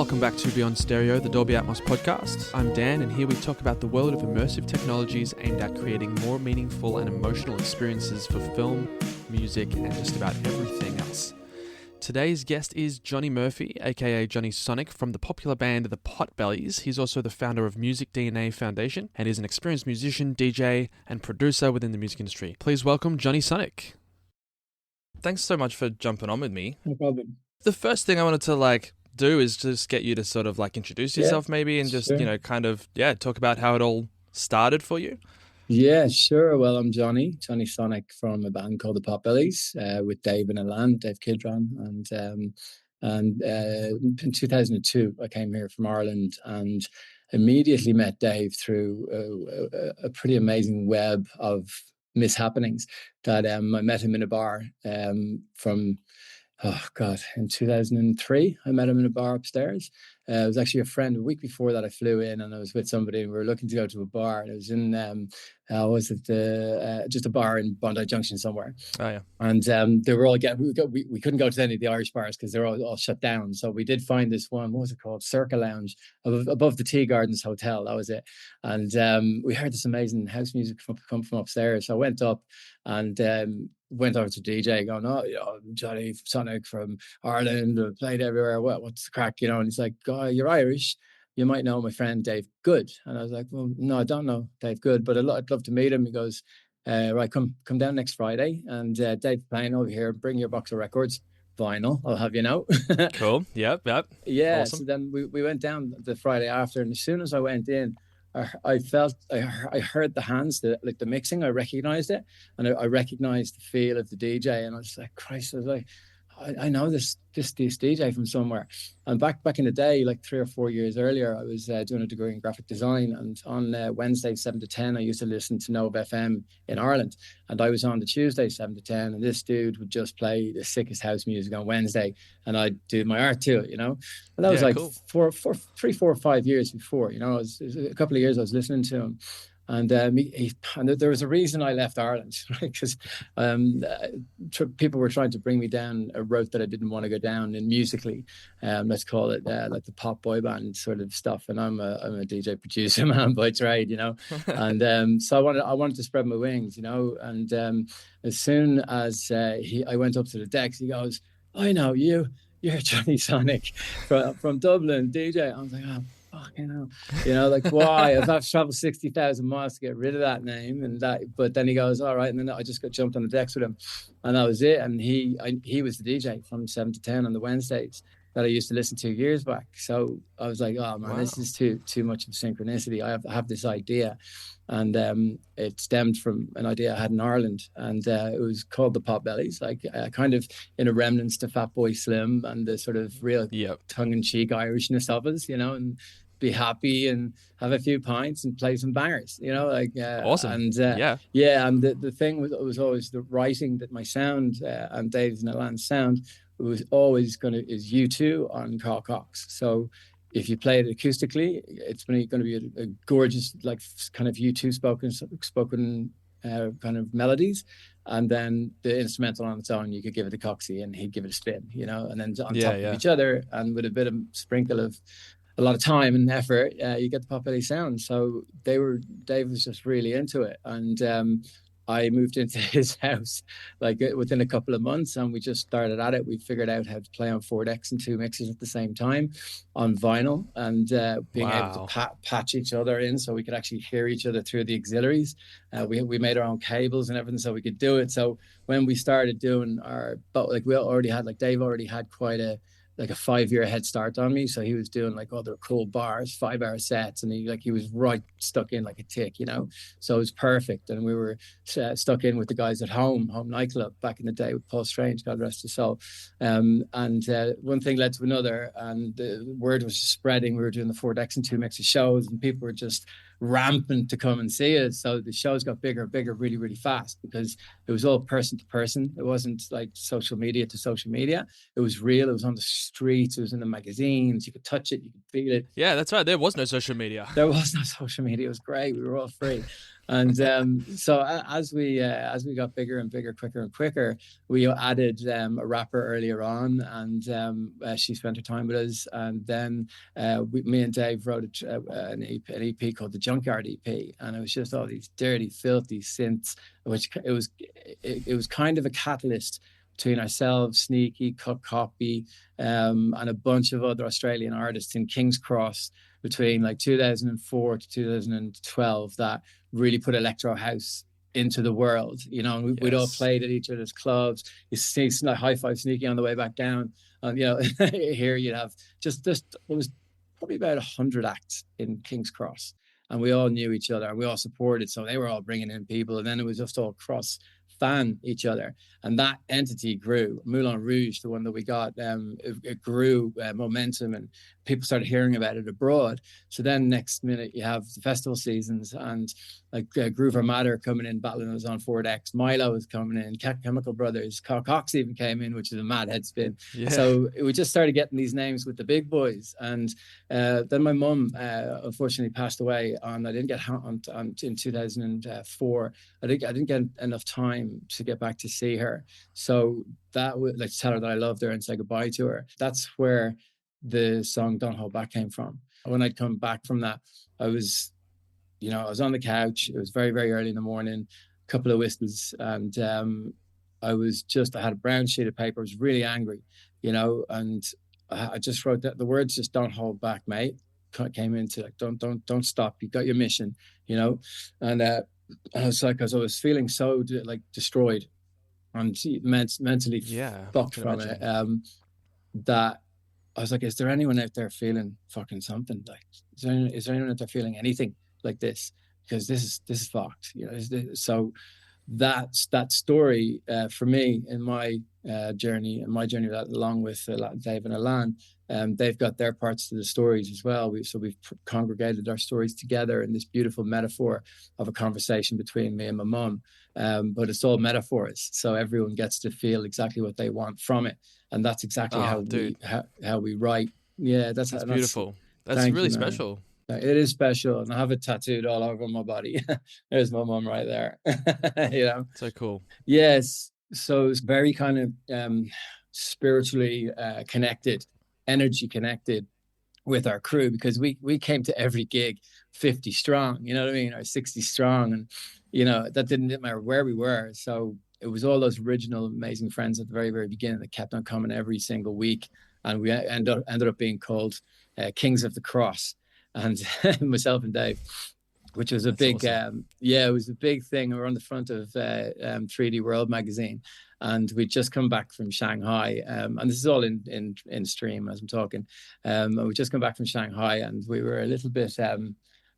welcome back to Beyond Stereo, the Dolby Atmos podcast. I'm Dan, and here we talk about the world of immersive technologies aimed at creating more meaningful and emotional experiences for film, music, and just about everything else. Today's guest is Jonny Murphy, aka Jonny Sonic, from the popular band The Potbelleez. He's also the founder of MusicDNA Foundation and is an experienced musician, DJ, and producer within the music industry. Please welcome Jonny Sonic. Thanks so much for jumping on with me. No problem. The first thing I wanted to do is just get you to sort of introduce yourself maybe and just, sure. Talk about how it all started for you. Yeah, sure. Well, I'm Jonny Sonic from a band called The Potbelleez with Dave and Alan, Dave Kidron. And in 2002, I came here from Ireland and immediately met Dave through a pretty amazing web of mishappenings that I met him in a bar in 2003, I met him in a bar upstairs. It was actually a friend. A week before that, I flew in and I was with somebody and we were looking to go to a bar. It was in, just a bar in Bondi Junction somewhere. Oh, yeah. And they were all we couldn't go to any of the Irish bars because they're all shut down. So we did find this one, what was it called? Circa Lounge above the Tea Gardens Hotel. That was it. And we heard this amazing house music come from upstairs. So I went up and went over to DJ going, Jonny Sonic from Ireland, played everywhere. What's the crack? And he's like, you're Irish. You might know my friend Dave Good. And I was like, well, no, I don't know Dave Good, but I'd love to meet him. He goes, right, come down next Friday. And Dave's playing over here. Bring your box of records. Vinyl, I'll have you know. Cool. Yep. Yeah. Awesome. So then we went down the Friday after. And as soon as I went in, I felt, I heard the hands, the mixing, I recognized it. And I recognized the feel of the DJ. And I was like, Christ, I was like, I know this DJ from somewhere. And back in the day, 3 or 4 years earlier, I was doing a degree in graphic design. And on Wednesday, 7 to 10, I used to listen to Nova FM in Ireland. And I was on the Tuesday, 7 to 10. And this dude would just play the sickest house music on Wednesday. And I'd do my art to it, And that was cool. 3, 4, 5 years before, it was a couple of years I was listening to him. And there was a reason I left Ireland, right? Because people were trying to bring me down a route that I didn't want to go down, and musically, let's call it like the pop boy band sort of stuff. And I'm a DJ producer man by trade, And so I wanted to spread my wings, And as soon as I went up to the decks, he goes, "I know you. You're Jonny Sonic from Dublin, DJ." I was like, "Oh, fucking hell." Why? I've traveled 60,000 miles to get rid of that name, but then he goes, all right, and then I just got jumped on the decks with him, and that was it. And he was the DJ from 7 to 10 on the Wednesdays that I used to listen to years back. So I was like, oh man, wow, this is too much of synchronicity. I have this idea, and it stemmed from an idea I had in Ireland, and it was called The Potbelleez, kind of in a remnants to Fatboy Slim and the sort of real tongue-in-cheek Irishness of us, and be happy and have a few pints and play some bangers, awesome. And and the thing was always the writing, that my sound and Dave's and Alan's sound was always is U2 on Carl Cox. So if you play it acoustically, it's going to be a gorgeous kind of U2 spoken kind of melodies, and then the instrumental on its own, you could give it a Coxie and he'd give it a spin, and then on top of each other, and with a bit of sprinkle of a lot of time and effort, you get the Potbelleez sound. So Dave was just really into it, and I moved into his house within a couple of months, and we just started at it. We figured out how to play on 4 decks and 2 mixers at the same time on vinyl, and being able to patch each other in so we could actually hear each other through the auxiliaries. We made our own cables and everything so we could do it. So when we started doing Dave already had quite a 5-year head start on me, so he was doing other cool bars, 5-hour sets, and he was right stuck in like a tick, so it was perfect. And we were stuck in with the guys at Home Nightclub back in the day with Paul Strange, God rest his soul. And one thing led to another, and the word was just spreading. We were doing the 4 decks and 2 mixer shows, and people were just rampant to come and see us. So the shows got bigger and bigger really, really fast, because it was all person to person. It wasn't like social media to social media. It was real. It was on the streets. It was in the magazines. You could touch it. You could feel it. Yeah, that's right. There was no social media. There was no social media. It was great. We were all free. And as we got bigger and bigger, quicker and quicker, we added a rapper earlier on, and she spent her time with us. And then me and Dave wrote an EP called the Junkyard EP, and it was just all these dirty, filthy synths, which it was kind of a catalyst between ourselves, Sneaky, Cut Copy, and a bunch of other Australian artists in King's Cross between like 2004 to 2012 that really put electro-house into the world, you know, and we'd all played at each other's clubs. You see like High Five Sneaky on the way back down, and you know, here you'd have just it was probably about 100 acts in King's Cross, and we all knew each other and we all supported, so they were all bringing in people, and then it was just all cross fan each other, and that entity grew. Moulin Rouge, the one that we got, it grew momentum, and people started hearing about it abroad. So then next minute you have the festival seasons, and like Groove Armada coming in, battling us on 4X. Milo was coming in, Chemical Brothers, Cox even came in, which is a mad head spin. So we just started getting these names with the big boys, and then my mum unfortunately passed away on, I didn't get on in 2004. I didn't get enough time to get back to see her, so that would like tell her that I loved her and say goodbye to her. That's where the song Don't Hold Back came from. When I'd come back from that, I was on the couch. It was very, very early in the morning, a couple of whistles, and I had a brown sheet of paper. I was really angry, you know, and I just wrote that the words just "Don't hold back, mate" came into like don't stop. You got your mission, you know. And I was like, because I was feeling so like destroyed and mentally fucked from it, that I was like, is there anyone out there feeling fucking something? Like, is there anyone out there feeling anything like this? Because this is fucked, you know. So that's that story for me in my journey, that along with Dave and Alan, they've got their parts to the stories as well. We've congregated our stories together in this beautiful metaphor of a conversation between me and my mum. But it's all metaphors, so everyone gets to feel exactly what they want from it, and that's exactly how we write. Yeah, that's beautiful. That's really special. It is special, and I have it tattooed all over my body. There's my mum right there. You know, so cool. Yes, so it's very kind of spiritually connected, energy connected with our crew, because we came to every gig 50 strong, you know what I mean, or 60 strong, and you know that didn't matter where we were. So it was all those original amazing friends at the very, very beginning that kept on coming every single week, and we ended up being called Kings of the Cross, and myself and Dave, which was a big awesome. It was a big thing. We were on the front of 3D World magazine, and we'd just come back from Shanghai, and this is all in stream as I'm talking, and we just come back from Shanghai, and we were a little bit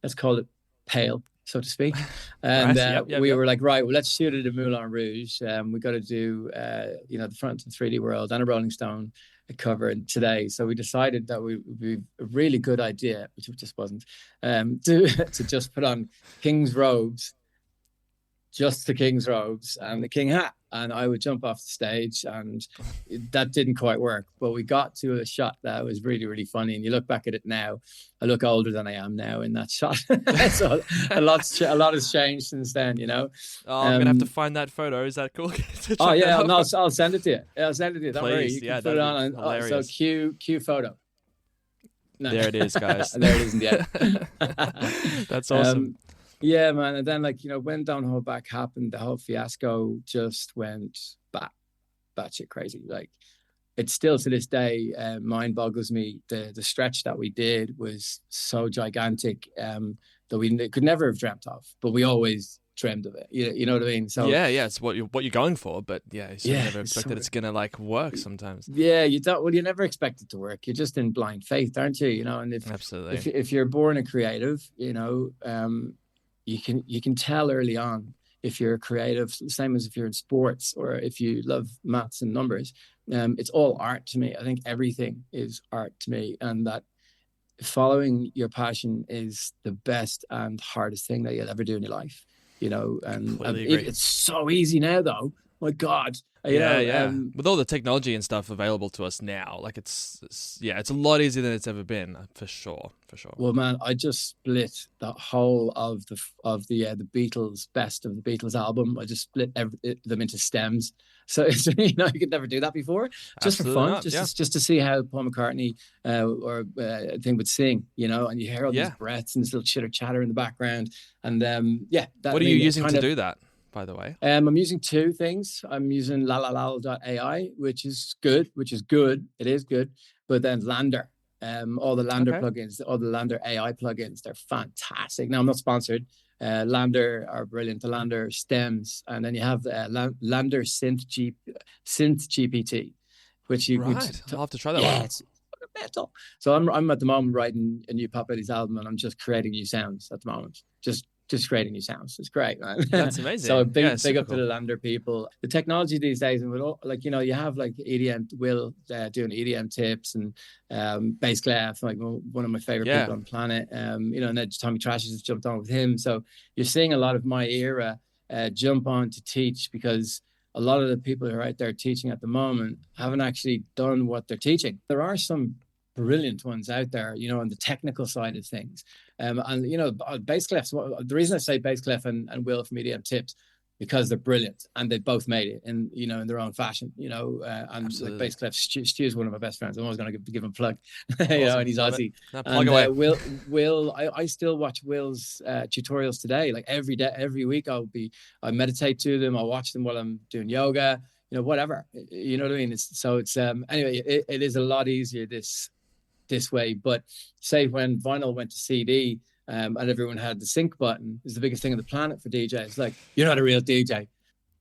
let's call it pale, so to speak, and we were like, right, well, let's shoot it in Moulin Rouge. We got to do the front of 3D World and a Rolling Stone cover today. So we decided that we would be a really good idea, which it just wasn't, to just put on king's robes, just the king's robes and the king hat, and I would jump off the stage, and that didn't quite work, but we got to a shot that was really, really funny. And you look back at it now, I look older than I am now in that shot. So a lot has changed since then, you know. I'm gonna have to find that photo. Is that cool? Oh yeah, no, I'll send it to you. I'll send it to you. Don't worry. You can put it on. So cue photo. No. There it is, guys. There it is in the end. That's awesome. Yeah, man. And then, like, you know, when Don't Hold Back happened, the whole fiasco just went batshit crazy. Like, it's still to this day mind boggles me. The stretch that we did was so gigantic that we could never have dreamt of, but we always dreamed of it. You know what I mean? So it's what you're going for, but you never expected it's gonna like work sometimes. Yeah, you don't. Well, you never expect it to work. You're just in blind faith, aren't you? You know, and absolutely, if you're born a creative, you know, you can tell early on if you're a creative, same as if you're in sports or if you love maths and numbers. It's all art to me. I think everything is art to me, and that following your passion is the best and hardest thing that you'll ever do in your life. You know, and it's so easy now, though. My God, You Yeah, know, yeah. With all the technology and stuff available to us now, like it's it's a lot easier than it's ever been, for sure, for sure. well, man, I just split the whole of the Beatles best of the Beatles album. I just split them into stems. So it's, you know, you could never do that before, just for Absolutely fun, not. Yeah, just to see how Paul McCartney or I think would sing, you know, and you hear all these yeah. breaths and this little chitter chatter in the background, and yeah, that What I are you mean, it using kind to of do that, by the way? I'm using two things. I'm using AI, which is good, It is good. But then Lander, all the Lander Okay. plugins, all the Lander AI plugins, they're fantastic. Now, I'm not sponsored. Lander are brilliant. The Lander stems. And then you have Lander Synth GPT, which you could, Right. I'll have to try that yeah, one. it's metal. So I'm at the moment writing a new Potbelleez album, and I'm just creating new sounds at the moment. Just creating new sounds. It's great, man. That's So amazing. Yeah, big super up to the cool. Lander people. The technology these days, and with all, like, you know, you have like EDM Will doing EDM tips, and Bass Clef, like one of my favorite Yeah. people on the planet. You know, and then Tommy Trash has jumped on with him. So you're seeing a lot of my era jump on to teach, because a lot of the people who are out there teaching at the moment haven't actually done what they're teaching. There are some brilliant ones out there, you know, on the technical side of things. And, you know, Bass Clef, the reason I say Bass Clef and Will from EDM Tips, because they're brilliant and they both made it in, you know, in their own fashion, you know, and Absolutely. like Bass Clef, Stu's one of my best friends. I'm always going to give him a plug, Awesome. you know, and he's Love Aussie. No, plug And away. I still watch Will's tutorials today. Like every day, every week I meditate to them. I watch them while I'm doing yoga, you know, whatever, you know what I mean? It's anyway, it is a lot easier this way. But say when vinyl went to CD, and everyone had the sync button, is the biggest thing on the planet for DJs. Like, you're not a real DJ.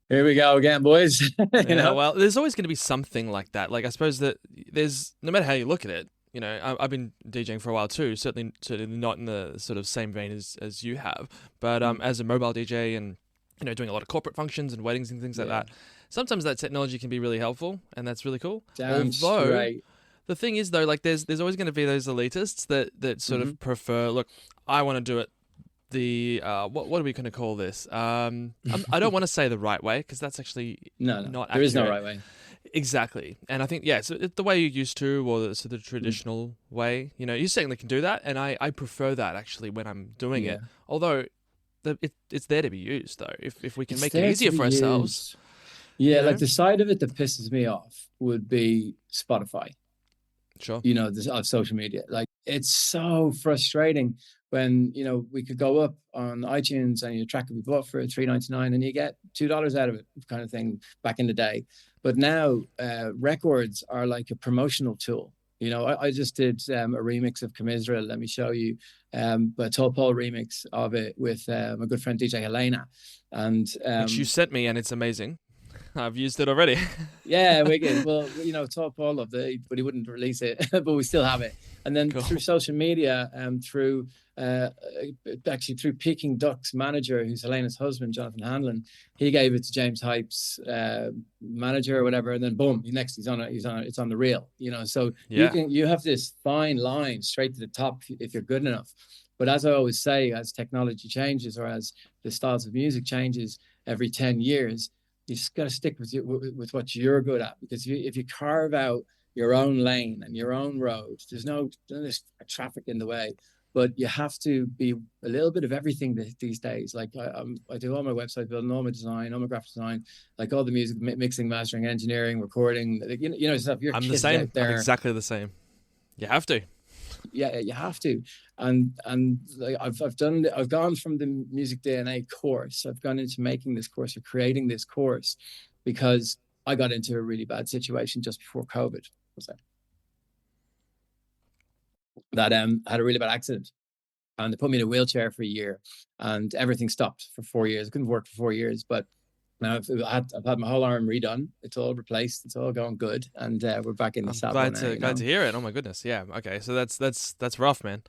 Here we go again, boys. You know? Well, there's always going to be something like that. Like, I suppose that there's, no matter how you look at it, you know, I've been DJing for a while too. Certainly not in the sort of same vein as you have. But as a mobile DJ and, you know, doing a lot of corporate functions and weddings and things like that, sometimes that technology can be really helpful, and that's really cool. Damn straight. The thing is, though, like there's always going to be those elitists that sort of prefer, look, I want to do it the what are we going to call this? I don't want to say the right way, because that's actually not accurate. There is no right way. Exactly. And I think, so the way you used to, or the traditional way, you know, you certainly can do that, and I prefer that actually when I'm doing it. Although it's there to be used, though. If we can make it easier for ourselves. Yeah, you know? like the side of it that pisses me off would be Spotify. Sure. You know, of social media. Like, it's so frustrating when, you know, we could go up on iTunes and your track could be bought for $3.99 and you get $2 out of it, kind of thing, back in the day. But now records are like a promotional tool. You know, I just did a remix of Commisera. Let me show you a Tall Paul remix of it with my good friend DJ Helena. And which you sent me, and it's amazing. I've used it already. Yeah, wicked. Well, you know, Tall Paul loved it, but he wouldn't release it, but we still have it. And then through social media, through Peking Duck's manager, who's Helena's husband, Jonathon Hanlon, he gave it to James Hype's manager or whatever, and then boom, next it's on the reel, you know. So you have this fine line straight to the top if you're good enough. But as I always say, as technology changes, or as the styles of music changes every 10 years, you just got to stick with what you're good at, because if you carve out your own lane and your own road, there's traffic in the way. But you have to be a little bit of everything these days. Like I do all my website building, all my design, all my graphic design, like all the music mixing, mastering, engineering, recording. Like, you know stuff. I'm the same. I'm exactly the same. You have to. Yeah, you have to. And like I've gone from the MusicDNA course. I've gone into making this course or creating this course because I got into a really bad situation just before COVID. That had a really bad accident, and they put me in a wheelchair for a year, and everything stopped for 4 years. I couldn't work for 4 years, but now I've had my whole arm redone. It's all replaced. It's all going good, and we're back in the saddle now. Glad to hear it. Oh my goodness, yeah. Okay, so that's rough, man.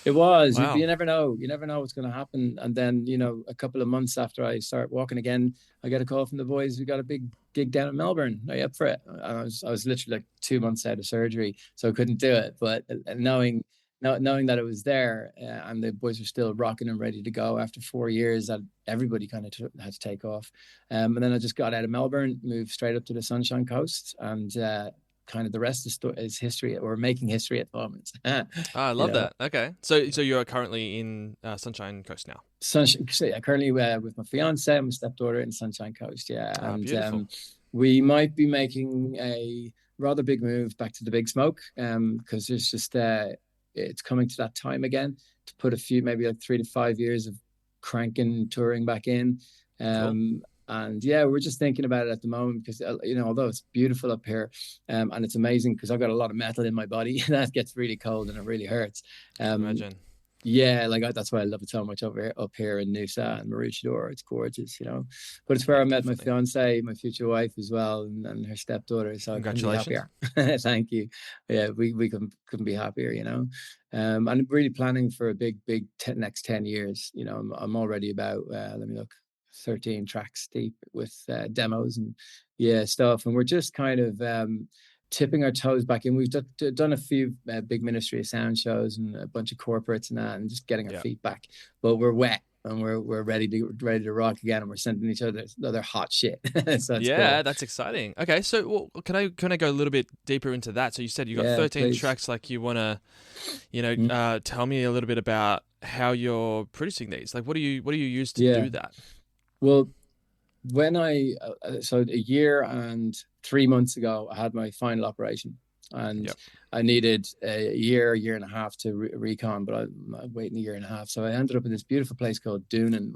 It was. Wow. You never know. You never know what's going to happen. And then, you know, a couple of months after I start walking again, I get a call from the boys. We got a big gig down in Melbourne. Are you up for it? I was literally like 2 months out of surgery, so I couldn't do it. But knowing knowing that it was there, and the boys were still rocking and ready to go after 4 years, that everybody kind of had to take off. And then I just got out of Melbourne, moved straight up to the Sunshine Coast, and kind of the rest is history. We're making history at the moment. I love that. Okay. So you're currently in Sunshine Coast now? Sunshine, so yeah, currently with my fiance and my stepdaughter in Sunshine Coast. Yeah. And beautiful. We might be making a rather big move back to the Big Smoke, because there's just it's coming to that time again to put maybe like 3 to 5 years of cranking touring back in. Cool. And yeah, we're just thinking about it at the moment because, although it's beautiful up here, and it's amazing because I've got a lot of metal in my body, that gets really cold and it really hurts. Imagine. Yeah, like that's why I love it so much up here in Noosa and Maroochydore. It's gorgeous, But it's where I met my fiance, my future wife as well, and her stepdaughter. So congratulations! I couldn't be happier. Thank you. Yeah, we couldn't be happier, And I'm really planning for a big next 10 years. I'm already about let me look, 13 tracks deep with demos and stuff, and we're just kind of tipping our toes back in. We've done a few big Ministry of Sound shows and a bunch of corporates and that, and just getting our feet back. But we're wet and we're ready to rock again, and we're sending each other other hot shit. So cool. That's exciting. Okay, so can I go a little bit deeper into that? So you said you got 13 please. tracks. Like, you want to, tell me a little bit about how you're producing these. Like, what do you use to do that? Well, when so a year and 3 months ago, I had my final operation, and I needed a year and a half to recon, but I'm waiting a year and a half. So I ended up in this beautiful place called Doonan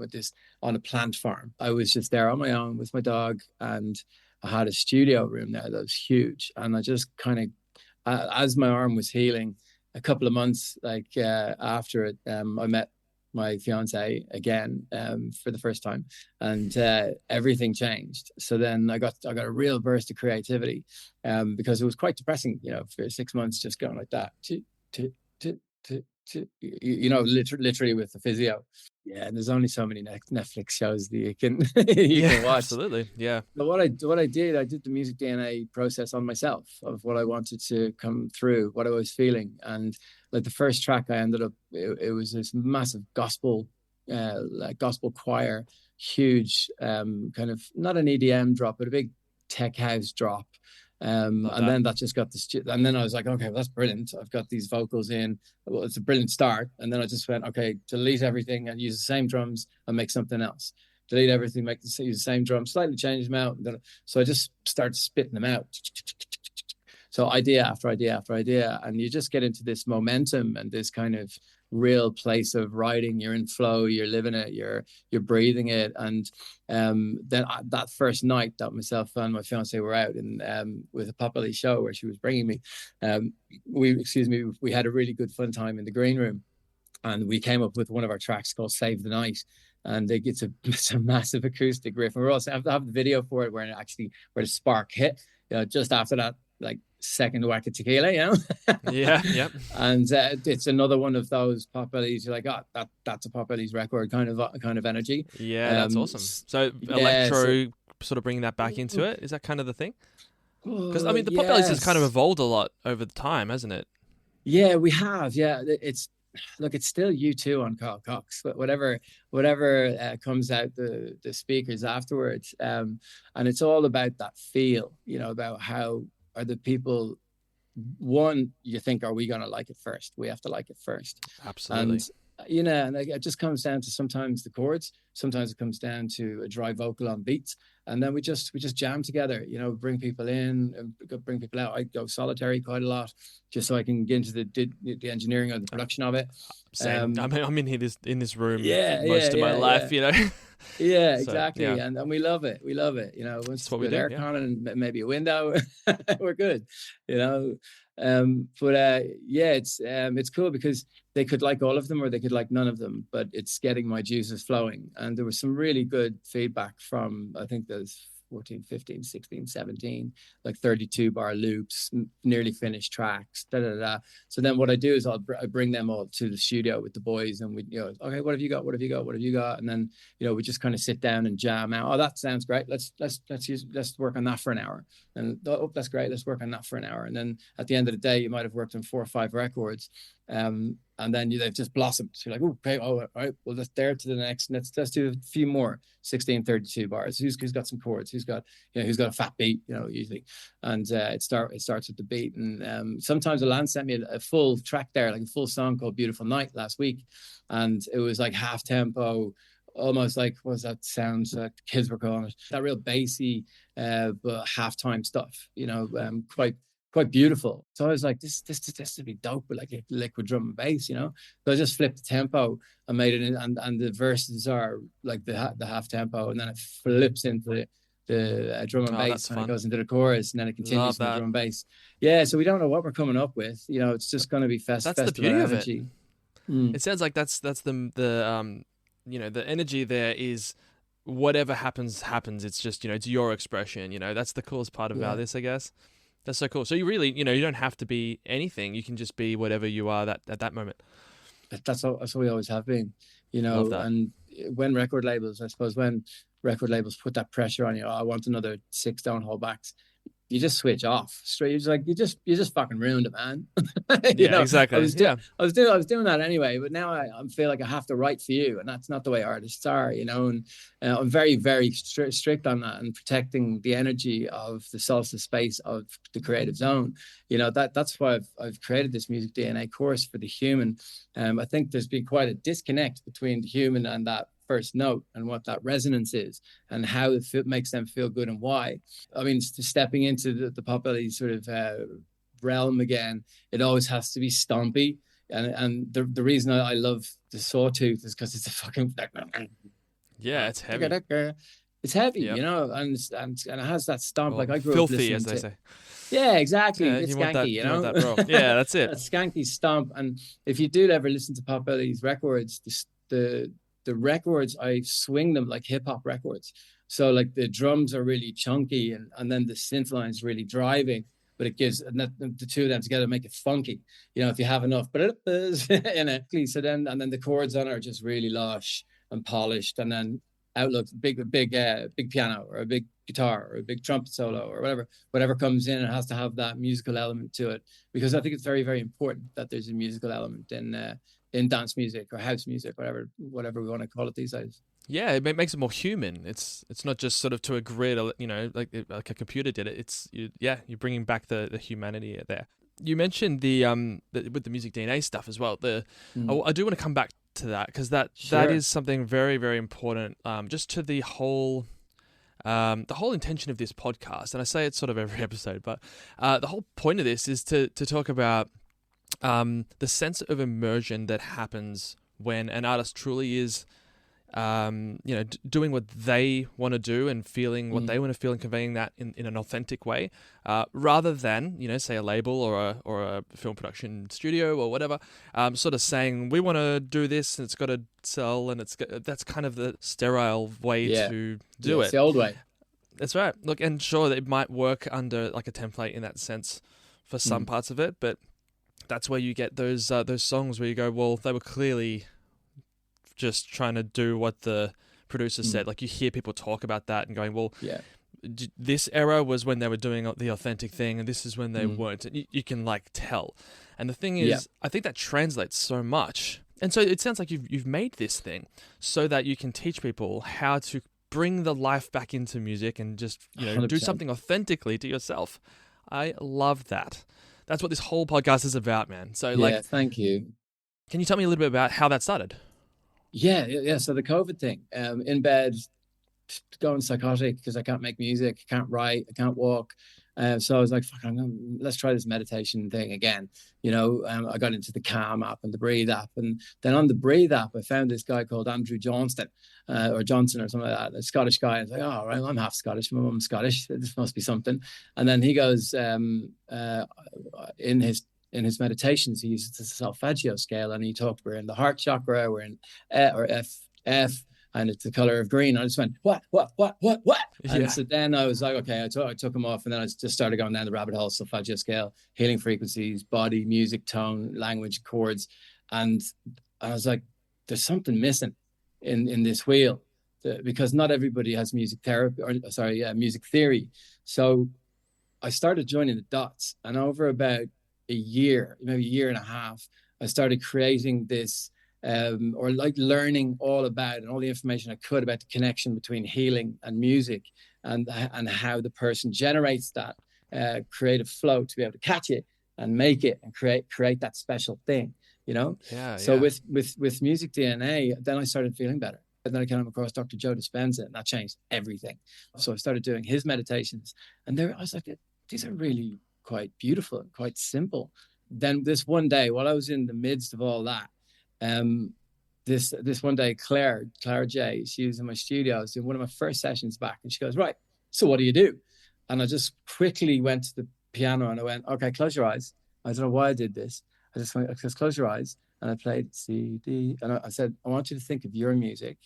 on a plant farm. I was just there on my own with my dog, and I had a studio room there that was huge. And I just kind of, as my arm was healing, a couple of months after it, I met my fiance again for the first time, and everything changed. So then I got a real burst of creativity, because it was quite depressing, for 6 months just going like that, literally with the physio. Yeah, and there's only so many Netflix shows that you can can watch. Absolutely, yeah. But what I did the MusicDNA process on myself of what I wanted to come through, what I was feeling, and like the first track I ended up, it was this massive gospel choir, huge, kind of not an EDM drop, but a big tech house drop. And then that just got and then I was like, okay, well, that's brilliant. I've got these vocals in. Well, it's a brilliant start. And then I just went, okay, delete everything and use the same drums and make something else. Delete everything, use the same drums, slightly change them out. So I just started spitting them out. So idea after idea after idea, and you just get into this momentum and this kind of real place of writing. You're in flow, you're living it, you're breathing it. And then that first night that myself and my fiance were out with a Potbelleez show where she was bringing me, we had a really good fun time in the green room, and we came up with one of our tracks called Save the Night. And it's a massive acoustic riff. And we're also have the video for it where the spark hit, just after that, like, second whack of tequila, yeah. And it's another one of those Potbelleez. You're like, that's a Potbelleez record kind of energy. Yeah, that's awesome. So electro, sort of bringing that back into it, is that kind of the thing? Because the Potbelleez has kind of evolved a lot over the time, hasn't it? Yeah, we have. Yeah, it's still U2 on Carl Cox, but whatever comes out the speakers afterwards, and it's all about that feel, about how are the people. One, you think, are we going to like it first? We have to like it first. Absolutely. And it just comes down to sometimes the chords, sometimes it comes down to a dry vocal on beats, and then we just jam together, bring people in and bring people out. I go solitary quite a lot just so I can get into the engineering or the production of it. Same. I'm in this room most of my life, Yeah, exactly. And we love it. Once what we do, aircon and maybe a window, we're good, it's cool because they could like all of them or they could like none of them, but it's getting my juices flowing. And there was some really good feedback from, I think there's 14, 15, 16, 17, like 32 bar loops, nearly finished tracks, So then what I do is I bring them all to the studio with the boys, and we, okay, what have you got? And then, we just kind of sit down and jam out. Oh, that sounds great. Let's work on that for an hour. And oh, that's great. Let's work on that for an hour. And then at the end of the day, you might have worked on 4 or 5 records. And then they've just blossomed. So you're like, okay, all right, well, let's dare to the next. Let's do a few more 1632 bars. Who's got some chords? Who's got a fat beat, usually. And it starts with the beat. And sometimes Alan sent me a full track there, like a full song called Beautiful Night last week. And it was like half tempo, almost like, what was that sound like the kids were calling it? That real bassy, but halftime stuff, quite beautiful. So I was like, this would be dope with like a liquid drum and bass, So I just flipped the tempo and made it and the verses are like the half tempo, and then it flips into the drum and bass, and it goes into the chorus, and then it continues in the drum and bass. Yeah, so we don't know what we're coming up with. It's just going to be festival That's the beauty energy. of it. It sounds like that's the the energy there is whatever happens. It's just, it's your expression, that's the coolest part about this, I guess. That's so cool. So you really, you don't have to be anything. You can just be whatever you are at that moment. That's what we always have been, and when record labels put that pressure on you, I want another 6, don't hold backs. You just switch off straight. It's like you just fucking ruined it, man. Exactly. I was doing that anyway, but now I feel like I have to write for you, and that's not the way artists are, And I'm very, very strict on that and protecting the energy of the solstice space of the creative zone. That's why I've created this MusicDNA course for the human. I think there's been quite a disconnect between the human and that first note and what that resonance is and how it makes them feel good and why. I mean, stepping into the Potbelleez sort of realm again, it always has to be stompy. And the reason I love the Sawtooth is because it's a fucking... Yeah, it's heavy. It's heavy, yep. And it has that stomp. Well, like I grew filthy, up listening as they say. Yeah, exactly. Yeah, it's skanky, you want that raw. Yeah, that's it. That skanky stomp. And if you do ever listen to Potbelleez records, the records, I swing them like hip hop records. So like the drums are really chunky and then the synth line's really driving, but it gives the two of them together make it funky. If you have enough, so then the chords on it are just really lush and polished, and then outlook big piano or a big guitar or a big trumpet solo or whatever comes in, it has to have that musical element to it, because I think it's very, very important that there's a musical element in dance music or house music, whatever we want to call it these days. Yeah, it makes it more human. It's not just sort of to a grid, like a computer did it. You're bringing back the humanity there. You mentioned with the MusicDNA stuff as well. I do want to come back to that, because that is something very, very important. Just to the whole intention of this podcast, and I say it sort of every episode, but the whole point of this is to talk about the sense of immersion that happens when an artist truly is, doing what they want to do and feeling what they want to feel and conveying that in an authentic way, rather than, say a label or a film production studio or whatever, sort of saying we want to do this and it's got to sell, and that's kind of the sterile way to do it. It's the old way. That's right. Look, and sure, it might work under like a template in that sense for some parts of it, but that's where you get those songs where you go, well, they were clearly just trying to do what the producer said. Like you hear people talk about that and going, well, this era was when they were doing the authentic thing, and this is when they weren't. And you can like tell. And the thing is, I think that translates so much. And so it sounds like you've made this thing so that you can teach people how to bring the life back into music and just 100%. Do something authentically to yourself. I love that. That's what this whole podcast is about, man. So thank you. Can you tell me a little bit about how that started? Yeah. So the COVID thing, in bed, going psychotic because I can't make music, I can't write, I can't walk. So I was like, fuck, let's try this meditation thing again. I got into the Calm app and the Breathe app. And then on the Breathe app, I found this guy called Andrew Johnston or Johnson or something like that, a Scottish guy. I was like, oh, right, I'm half Scottish. My mum's Scottish. This must be something. And then he goes, in his meditations, he uses the solfeggio scale, and he talked, we're in the heart chakra, we're in F, and it's the color of green. I just went, what? And so then I was like, okay, I took him off, and then I just started going down the rabbit hole, solfeggio scale, healing frequencies, body, music, tone, language, chords. And I was like, there's something missing in this wheel. because not everybody has music therapy, or sorry, music theory. So I started joining the dots, and over about a year, maybe a year and a half, I started creating this, or like learning all about and all the information I could about the connection between healing and music, and how the person generates that creative flow to be able to catch it and make it and create that special thing, you know. So with MusicDNA, then I started feeling better. And then I came across Dr. Joe Dispenza, and that changed everything. So I started doing his meditations, and I was like, these are really quite beautiful and quite simple. Then this one day, while I was in the midst of all that, this one day, Claire J, she was in my studio. I was doing one of my first sessions back, and she goes, right, so what do you do? And I just quickly went to the piano and I went, okay, close your eyes. I don't know why I did this. I just went, just close your eyes. And I played C, D, and I said, I want you to think of your music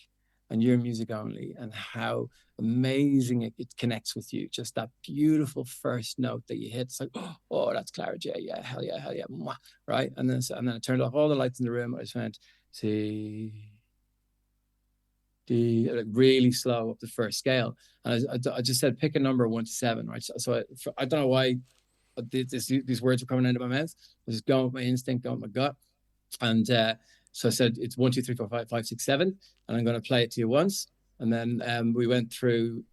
and your music only, and how amazing it connects with you. Just that beautiful first note that you hit. It's like, oh, that's Clara J. Yeah, hell yeah, mwah, right? And then I turned off all the lights in the room. I just went C, D, really slow up the first scale. And I just said, pick a number 1 to 7, right? So I don't know why these words were coming out of my mouth. I was just going with my instinct, going with my gut. And so I said, it's 1, 2, 3, 4, 5, 5, 6, 7, and I'm going to play it to you once. And then we went through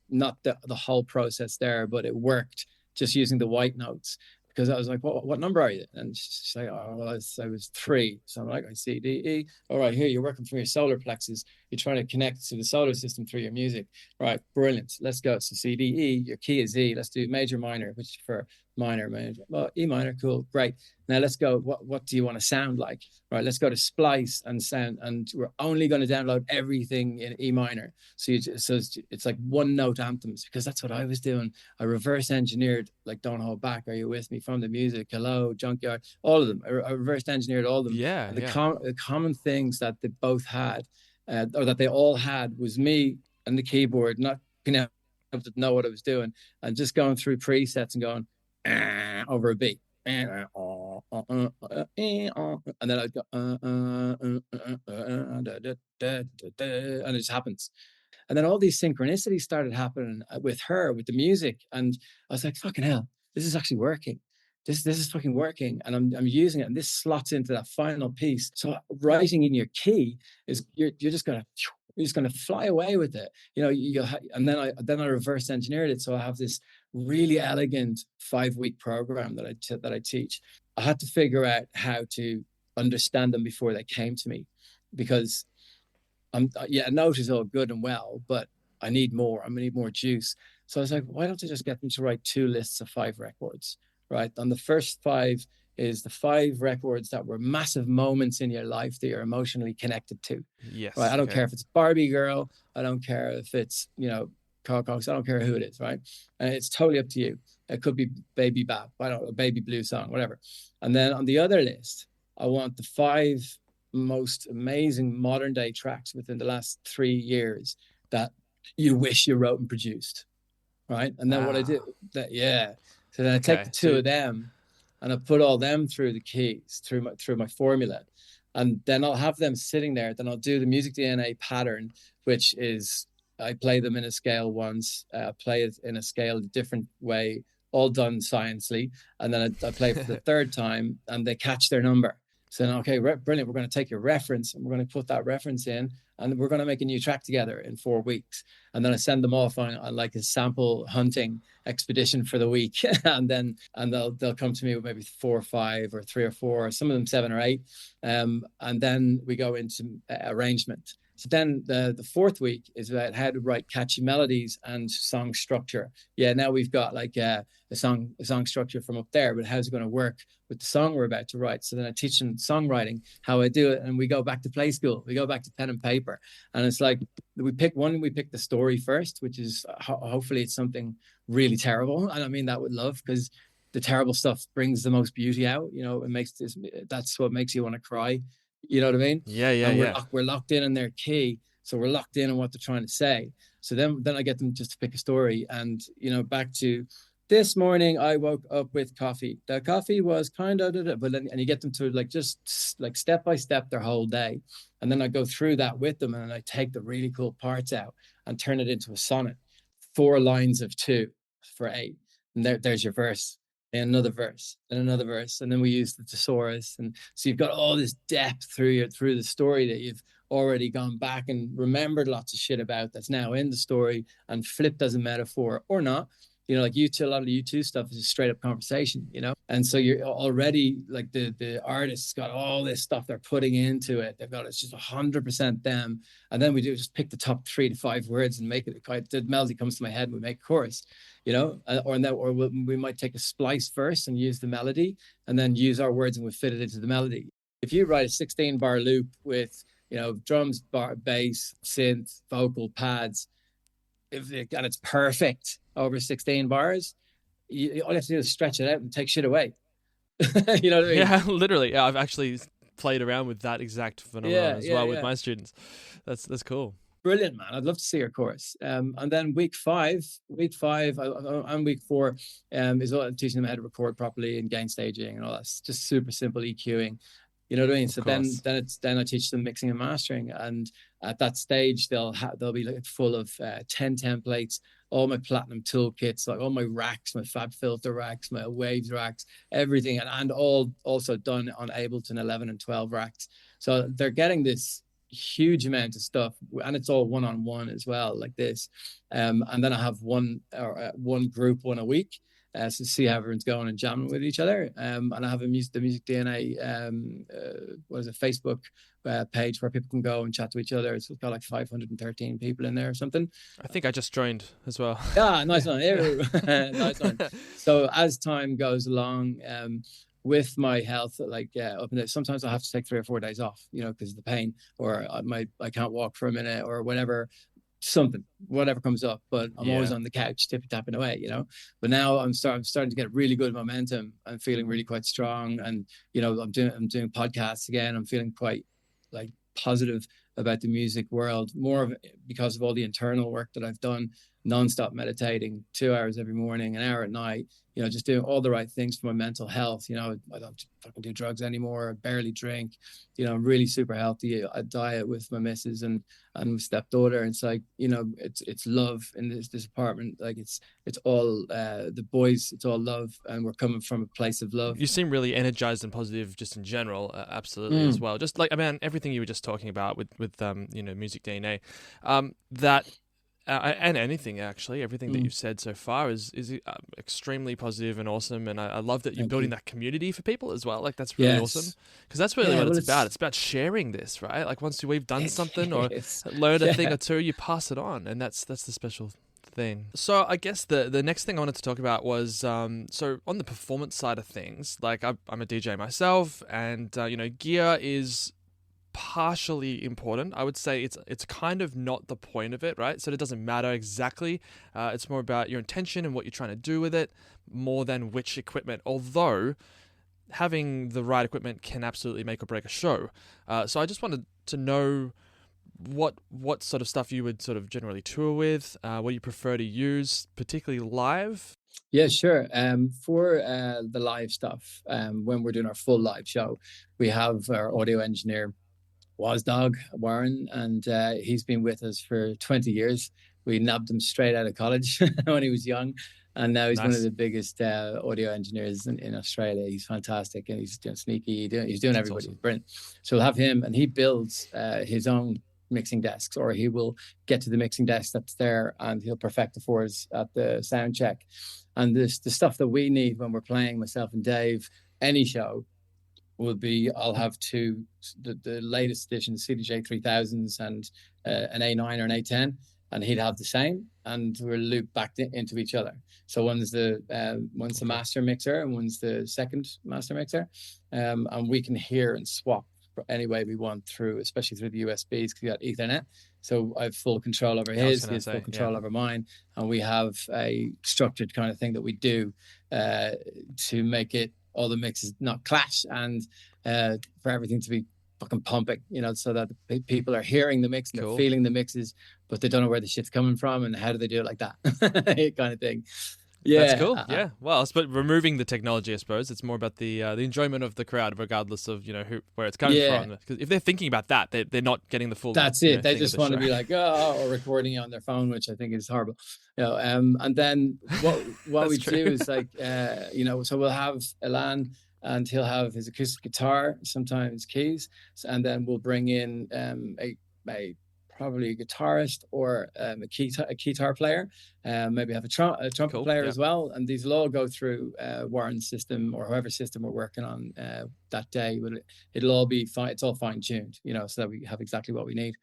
not the whole process there, but it worked just using the white notes, because I was like, what number are you? And she's like, oh, well, I was 3. So I'm like, I C, D, E. All right, here, you're working from your solar plexus. You're trying to connect to the solar system through your music. Right, brilliant. Let's go. So C, D, E, your key is E. Let's do major, minor, which for minor, major. Well, E minor, cool, great. Now let's go. What do you want to sound like? Right, let's go to splice and sound, and we're only going to download everything in E minor. So it's like one note anthems, because that's what I was doing. I reverse engineered, like Don't Hold Back, Are You With Me, From the Music, Hello, Junkyard, all of them. I reverse engineered all of them. Yeah, the common things that they both had, or that they all had, was me and the keyboard not being able to know what I was doing, and just going through presets and going over a beat. And then I'd go and it just happens. And then all these synchronicities started happening with her, with the music, and I was like, fucking hell, this is actually working. This is fucking working, and I'm using it, and this slots into that final piece. So writing in your key is you're just gonna fly away with it, you know. And then I reverse engineered it, so I have this really elegant 5-week program that I teach. I had to figure out how to understand them before they came to me, because a note is all good and well, but I need more. I need more juice. So I was like, why don't I just get them to write 2 lists of 5 records, right? On the first 5 is the 5 records that were massive moments in your life that you're emotionally connected to. Yes. Right. I don't care if it's Barbie Girl. I don't care if it's, Cox. I don't care who it is, right? And it's totally up to you. It could be Baby Bap, I don't know, a Baby Blue song, whatever. And then on the other list, I want the 5 most amazing modern day tracks within the last 3 years that you wish you wrote and produced, right? And then what I do, so then I take the 2 of them and I put all them through the keys, through my formula, and then I'll have them sitting there. Then I'll do the MusicDNA pattern, which is I play them in a scale once, play it in a scale a different way, all done sciencely, and then I play for the 3rd time, and they catch their number. So then, okay, brilliant. We're going to take your reference, and we're going to put that reference in, and we're going to make a new track together in 4 weeks. And then I send them off on like a sample hunting expedition for the week, and they'll come to me with maybe 4 or 5 or 3 or 4, or some of them 7 or 8, and then we go into arrangement. So then the 4th week is about how to write catchy melodies and song structure. Yeah, now we've got like a song structure from up there, but how's it going to work with the song we're about to write? So then I teach them songwriting, how I do it, and we go back to play school. We go back to pen and paper, and it's like we pick the story first, which is hopefully it's something really terrible, and I mean that with love, because the terrible stuff brings the most beauty out. You know, that's what makes you want to cry. You know what I mean? Yeah. We're locked in their key, so we're locked in on what they're trying to say. So then I get them just to pick a story, and back to This morning I woke up with coffee. The coffee was kind of, but then, and you get them to like just like step by step their whole day, and then I go through that with them, and I take the really cool parts out and turn it into a sonnet, 4 lines of 2 for 8, and there's your verse, and another verse, and another verse, and then we use the thesaurus, and so you've got all this depth through the story that you've already gone back and remembered lots of shit about that's now in the story and flipped as a metaphor or not. Like a lot of U2 stuff is a straight up conversation, and so you're already like the artist's got all this stuff they're putting into it. They've got it's just 100% them, and then we do just pick the top 3 to 5 words and make it quite. The melody comes to my head and we make a chorus, or we might take a splice verse and use the melody, and then use our words and we fit it into the melody. If you write a 16-bar loop with drums, bass, synth, vocal, pads, and it's perfect over 16 bars, all you have to do is stretch it out and take shit away. You know what I mean? Yeah, literally. Yeah, I've actually played around with that exact phenomenon with my students. That's cool. Brilliant, man. I'd love to see your course. And then week five and week 4 is teaching them how to record properly and gain staging and all that. It's just super simple EQing. You know what I mean? So then I teach them mixing and mastering, and at that stage they'll be like full of 10 templates, all my platinum toolkits, like all my racks, my Fab Filter racks, my Waves racks, everything, and all also done on Ableton 11 and 12 racks. So they're getting this huge amount of stuff, and it's all one-on-one as well, like this. And then I have one group one a week. So see how everyone's going and jamming with each other. And I have the MusicDNA Facebook page where people can go and chat to each other. It's got like 513 people in there or something. I think I just joined as well. Yeah, nice one. Nice one. So as time goes along, with my health, sometimes I have to take 3 or 4 days off, because of the pain, or I can't walk for a minute or whatever. Whatever comes up, but I'm always on the couch tippy tapping away, But now I'm starting to get really good momentum. I'm feeling really quite strong, and I'm doing podcasts again. I'm feeling quite like positive about the music world, more of because of all the internal work that I've done, non-stop meditating, 2 hours every morning, an hour at night, just doing all the right things for my mental health. I don't fucking do drugs anymore. I barely drink. I'm really super healthy. I diet with my missus and my stepdaughter. It's like, it's love in this apartment. Like it's all the boys, it's all love, and we're coming from a place of love. You seem really energized and positive just in general, absolutely as well. Just like, everything you were just talking about with MusicDNA, and anything actually, everything that you've said so far is extremely positive and awesome, and I love that you're building that community for people as well. Like that's really awesome, because that's really what it's about. It's about sharing this, right? Like once we've done something or learned a thing or two, you pass it on, and that's the special thing. So I guess the next thing I wanted to talk about was so on the performance side of things, like I'm a DJ myself, and gear is partially important. I would say it's kind of not the point of it, right? So it doesn't matter exactly. It's more about your intention and what you're trying to do with it, more than which equipment. Although having the right equipment can absolutely make or break a show. So I just wanted to know what sort of stuff you would sort of generally tour with, what you prefer to use, particularly live. Yeah, sure. For the live stuff, when we're doing our full live show, we have our audio engineer, Wazdog Warren, and he's been with us for 20 years. We nabbed him straight out of college when he was young, and now he's one of the biggest audio engineers in Australia. He's fantastic, and he's doing sneaky. He's doing everybody. Awesome. Brilliant. So we'll have him, and he builds his own mixing desks, or he will get to the mixing desk that's there, and he'll perfect it for us at the sound check. And the stuff that we need when we're playing, myself and Dave, any show, will be, I'll have the latest edition CDJ 3000s and an A9 or an A10, and he'd have the same, and we'll loop back into each other. So one's the master mixer and one's the second master mixer, and we can hear and swap any way we want through, especially through the USBs, because we got Ethernet. So I have full control over his, he has full control over mine, and we have a structured kind of thing that we do to make it all the mixes not clash, and for everything to be fucking pumping, so that the people are hearing the mix and they're feeling the mixes, but they don't know where the shit's coming from and how do they do it like that kind of thing. That's Yeah, cool. Yeah. Well, but removing the technology, I suppose it's more about the enjoyment of the crowd, regardless of where it's coming yeah. from. Because if they're thinking about that, they're not getting the full That's it. They thing of just the want show. to be like, oh, or recording on their phone, which I think is horrible. And then what we That's do true. is like, so we'll have Elan, and he'll have his acoustic guitar, sometimes keys, and then we'll bring in a probably a guitarist or a guitar player, maybe have a trumpet Cool. player Yeah. as well, and these will all go through Warren's system or whoever system we're working on that day. But it'll all be fine. It's all fine tuned, so that we have exactly what we need.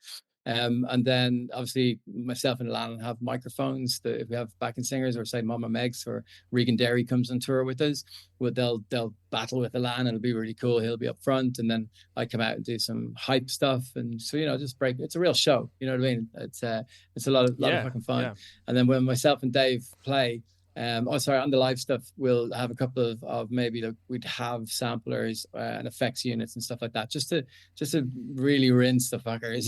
And then obviously myself and Alan have microphones that if we have backing singers, or say Mama Megs or Regan Derry comes on tour with us, they'll battle with Alan, and it'll be really cool. He'll be up front, and then I come out and do some hype stuff, and so just break. It's a real show, you know what I mean? It's a lot of fucking fun. Yeah. And then when myself and Dave play, on the live stuff, we'll have a couple of maybe we'd have samplers and effects units and stuff like that, just to really rinse the fuckers,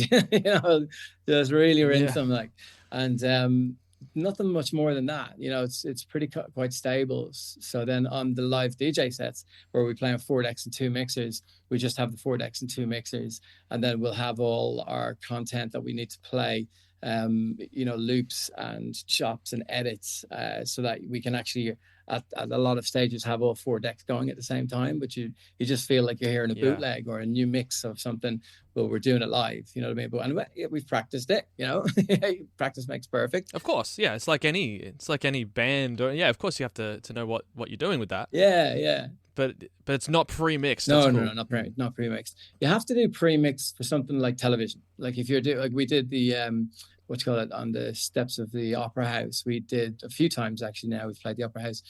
just really rinse them, like, and nothing much more than that. It's pretty quite stable. So then on the live DJ sets where we play on 4 decks and 2 mixers, we just have the 4 decks and 2 mixers, and then we'll have all our content that we need to play, loops and chops and edits, so that we can actually at a lot of stages have all 4 decks going at the same time, but you just feel like you're hearing a bootleg or a new mix of something, but we're doing it live, you know what I mean? But anyway, we've practiced it, practice makes perfect. Of course, yeah. It's like any band, or of course you have to know what you're doing with that. Yeah. But it's not pre-mixed. No, cool. no, not pre-mixed. You have to do pre-mix for something like television. Like if you're like we did the on the steps of the Opera House. We did a few times actually. Now we've played the Opera House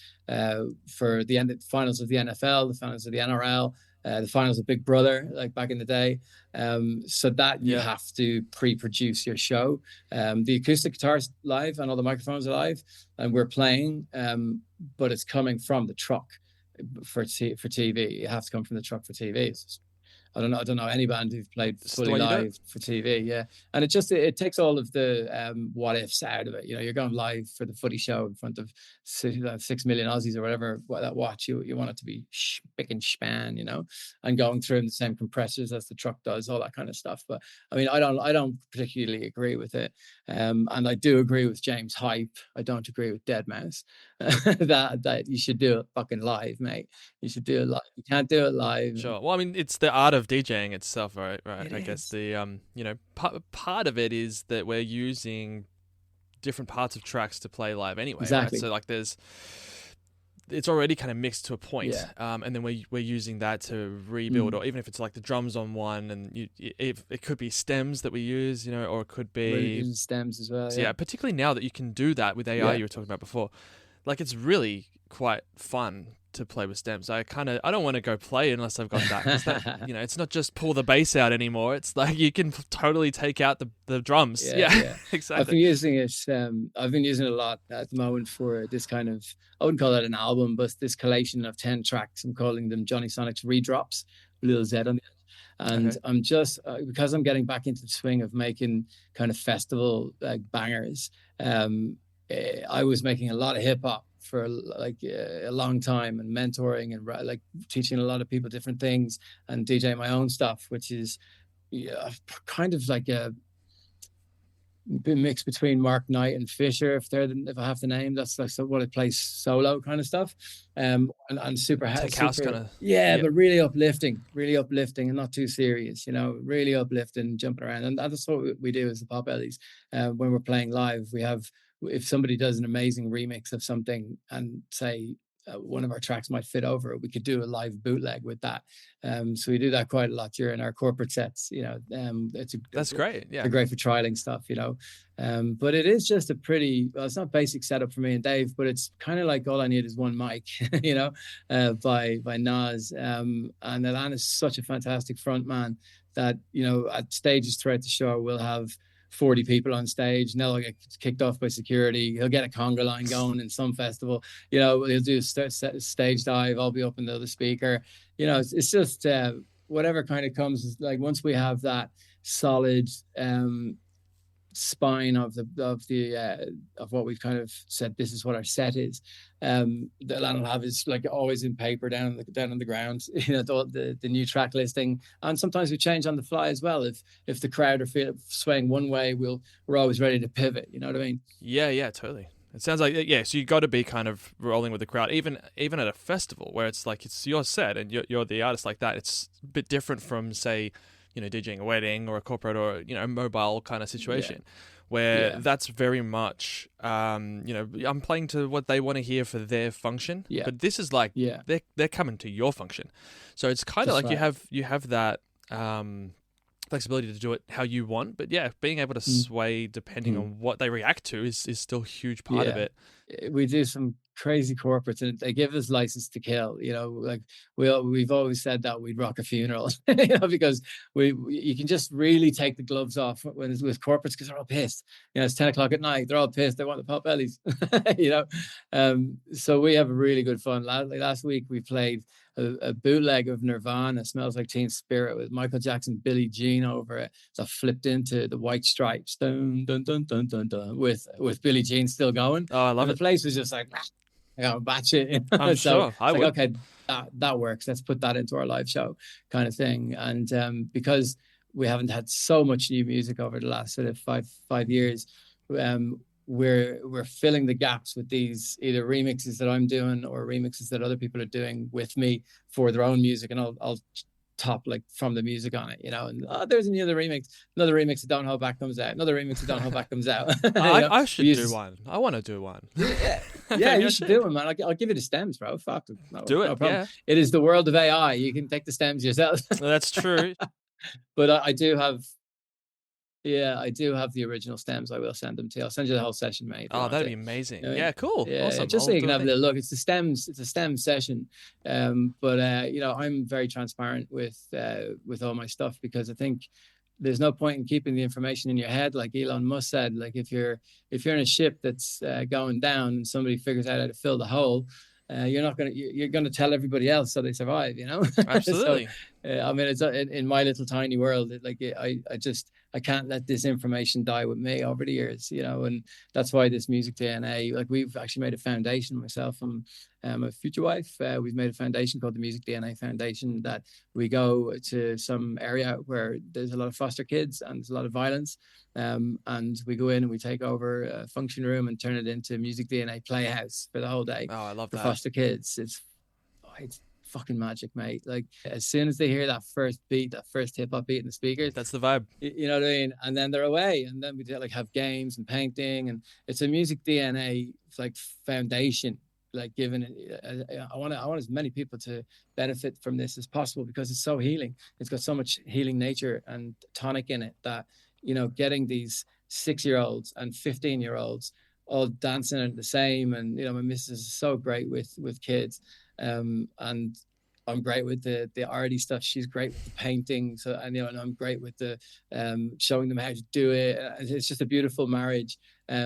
for the finals of the NFL, the finals of the NRL, the finals of Big Brother, like back in the day. So that you have to pre-produce your show. The acoustic guitar's live and all the microphones are live, and we're playing, but it's coming from the truck for TV. You have to come from the truck for TV. I don't know any band who've played fully live for TV. Yeah. And it takes all of the what ifs out of it. You're going live for the footy show in front of 6 million Aussies or whatever that watch. You want it to be spick and span, and going through the same compressors as the truck does, all that kind of stuff. But I mean, I don't particularly agree with it. And I do agree with James Hype. I don't agree with Deadmau5 that you should do it fucking live, mate. You should do it live. You can't do it live. Sure. Well, I mean, it's the art of DJing itself, right? I guess the part of it is that we're using different parts of tracks to play live anyway. Exactly. Right? So like it's already kind of mixed to a point, Yeah. And then we're using that to rebuild, or even if it's like the drums on one, and it could be stems that we use, or it could be stems as well. So yeah, particularly now that you can do that with AI, you were talking about before, like it's really quite fun to play with stems. I don't want to go play unless I've got that, 'cause that it's not just pull the bass out anymore. It's like you can totally take out the drums. Yeah. Exactly. I've been using it. I've been using it a lot at the moment for this kind of, I wouldn't call that an album, but this collation of 10 tracks. I'm calling them Jonny Sonic's redrops, little Z on the end. And I'm just because I'm getting back into the swing of making kind of festival like bangers. I was making a lot of hip hop for like a long time, and mentoring and like teaching a lot of people different things, and DJing my own stuff, which is kind of like a mix between Mark Knight and Fisher, if I have to name. That's like what I play solo kind of stuff, and super tech house kind of, but really uplifting and not too serious, really uplifting, jumping around. And that's what we do as the Potbelleez. When we're playing live, we have, if somebody does an amazing remix of something and say one of our tracks might fit over it, we could do a live bootleg with that. So we do that quite a lot during our corporate sets. That's great. Yeah, they're great for trialing stuff. But it is just it's not basic setup for me and Dave, but it's kind of like all I need is one mic, by Nas. And Alan is such a fantastic front man that at stages throughout the show we'll have 40 people on stage, and they'll get kicked off by security. He'll get a conga line going in some festival. He'll do a stage dive. I'll be up in the other speaker. It's just whatever kind of comes. Like once we have that solid spine of what we've kind of said, this is what our set is. The I'll have is like always in paper down on the ground, the new track listing. And sometimes we change on the fly as well. If the crowd are swaying one way, we're always ready to pivot, you know what I mean? Yeah, totally. It sounds like, yeah, so you got to be kind of rolling with the crowd, even at a festival where it's like it's your set and you're the artist like that. It's a bit different from, say, DJing a wedding or a corporate or, a mobile kind of situation where that's very much, I'm playing to what they want to hear for their function. Yeah. But this is like, they're coming to your function. So it's kind of like right. you have that flexibility to do it how you want. But yeah, being able to sway depending on what they react to is still a huge part of it. We do some crazy corporates and they give us license to kill, like we've always said that we'd rock a funeral, because you can just really take the gloves off when it's with corporates because they're all pissed. It's 10 o'clock at night, they're all pissed, they want the Potbelleez. So we have a really good fun. Last week we played a bootleg of Nirvana, Smells Like Teen Spirit, with Michael Jackson, Billie Jean over it. So I flipped into the White Stripes, dun, dun, dun, dun, dun, dun, with Billie Jean still going. Oh, I love it. The place was just like, batshit. I'm sure. I would. Okay, that works. Let's put that into our live show, kind of thing. And because we haven't had so much new music over the last sort of five years, we're filling the gaps with these either remixes that I'm doing or remixes that other people are doing with me for their own music, and I'll top like from the music on it, and there's another remix of Don't Hold Back comes out, another remix of Don't Hold Back comes out. I should do one. I want to do one. Yeah, you should do it, man. I'll give you the stems, bro. Fuck it. Do it. No problem. Yeah. It is the world of AI. You can take the stems yourself. That's true. But I do have the original stems. I will send them to you. I'll send you the whole session, mate. Oh, that'd be amazing. Yeah, cool. Yeah, awesome. Just so you can have a little look. It's a STEM session. But I'm very transparent with all my stuff, because I think there's no point in keeping the information in your head. Like Elon Musk said, like if you're in a ship that's going down and somebody figures out how to fill the hole, you're gonna tell everybody else so they survive, Absolutely. So, I mean, it's in my little tiny world. I can't let this information die with me over the years, and that's why this MusicDNA, like we've actually made a foundation, myself and my future wife, we've made a foundation called the MusicDNA Foundation, that we go to some area where there's a lot of foster kids and there's a lot of violence, and we go in and we take over a function room and turn it into MusicDNA Playhouse for the whole day. Oh, I love for that. Foster kids. It's fucking magic, mate. Like as soon as they hear that first beat, that first hip hop beat in the speakers, that's the vibe. You know what I mean? And then they're away, and then we have games and painting, and it's a MusicDNA like foundation. Like given it, I want as many people to benefit from this as possible, because it's so healing. It's got so much healing nature and tonic in it that getting these 6-year-olds and 15-year-olds all dancing at the same, and my missus is so great with kids, and I'm great with the arty stuff. She's great with the painting, so and I'm great with the showing them how to do it. It's just a beautiful marriage,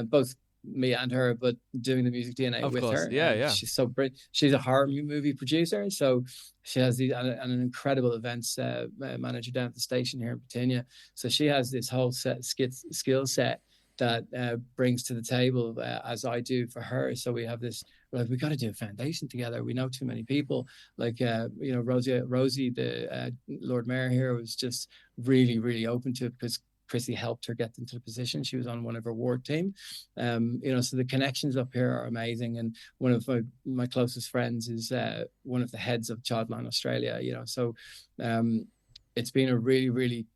both me and her, but doing the MusicDNA with her. Yeah. She's so brilliant. She's a horror movie producer, so she has an incredible events manager down at the station here in Britannia. So she has this whole skill set that brings to the table, as I do for her. So we have this, we got to do a foundation together. We know too many people, like Rosie, the Lord Mayor here, was just really, really open to it, because Chrissy helped her get into the position. She was on one of her ward team. So the connections up here are amazing. And one of my closest friends is one of the heads of Childline Australia, so it's been a really, really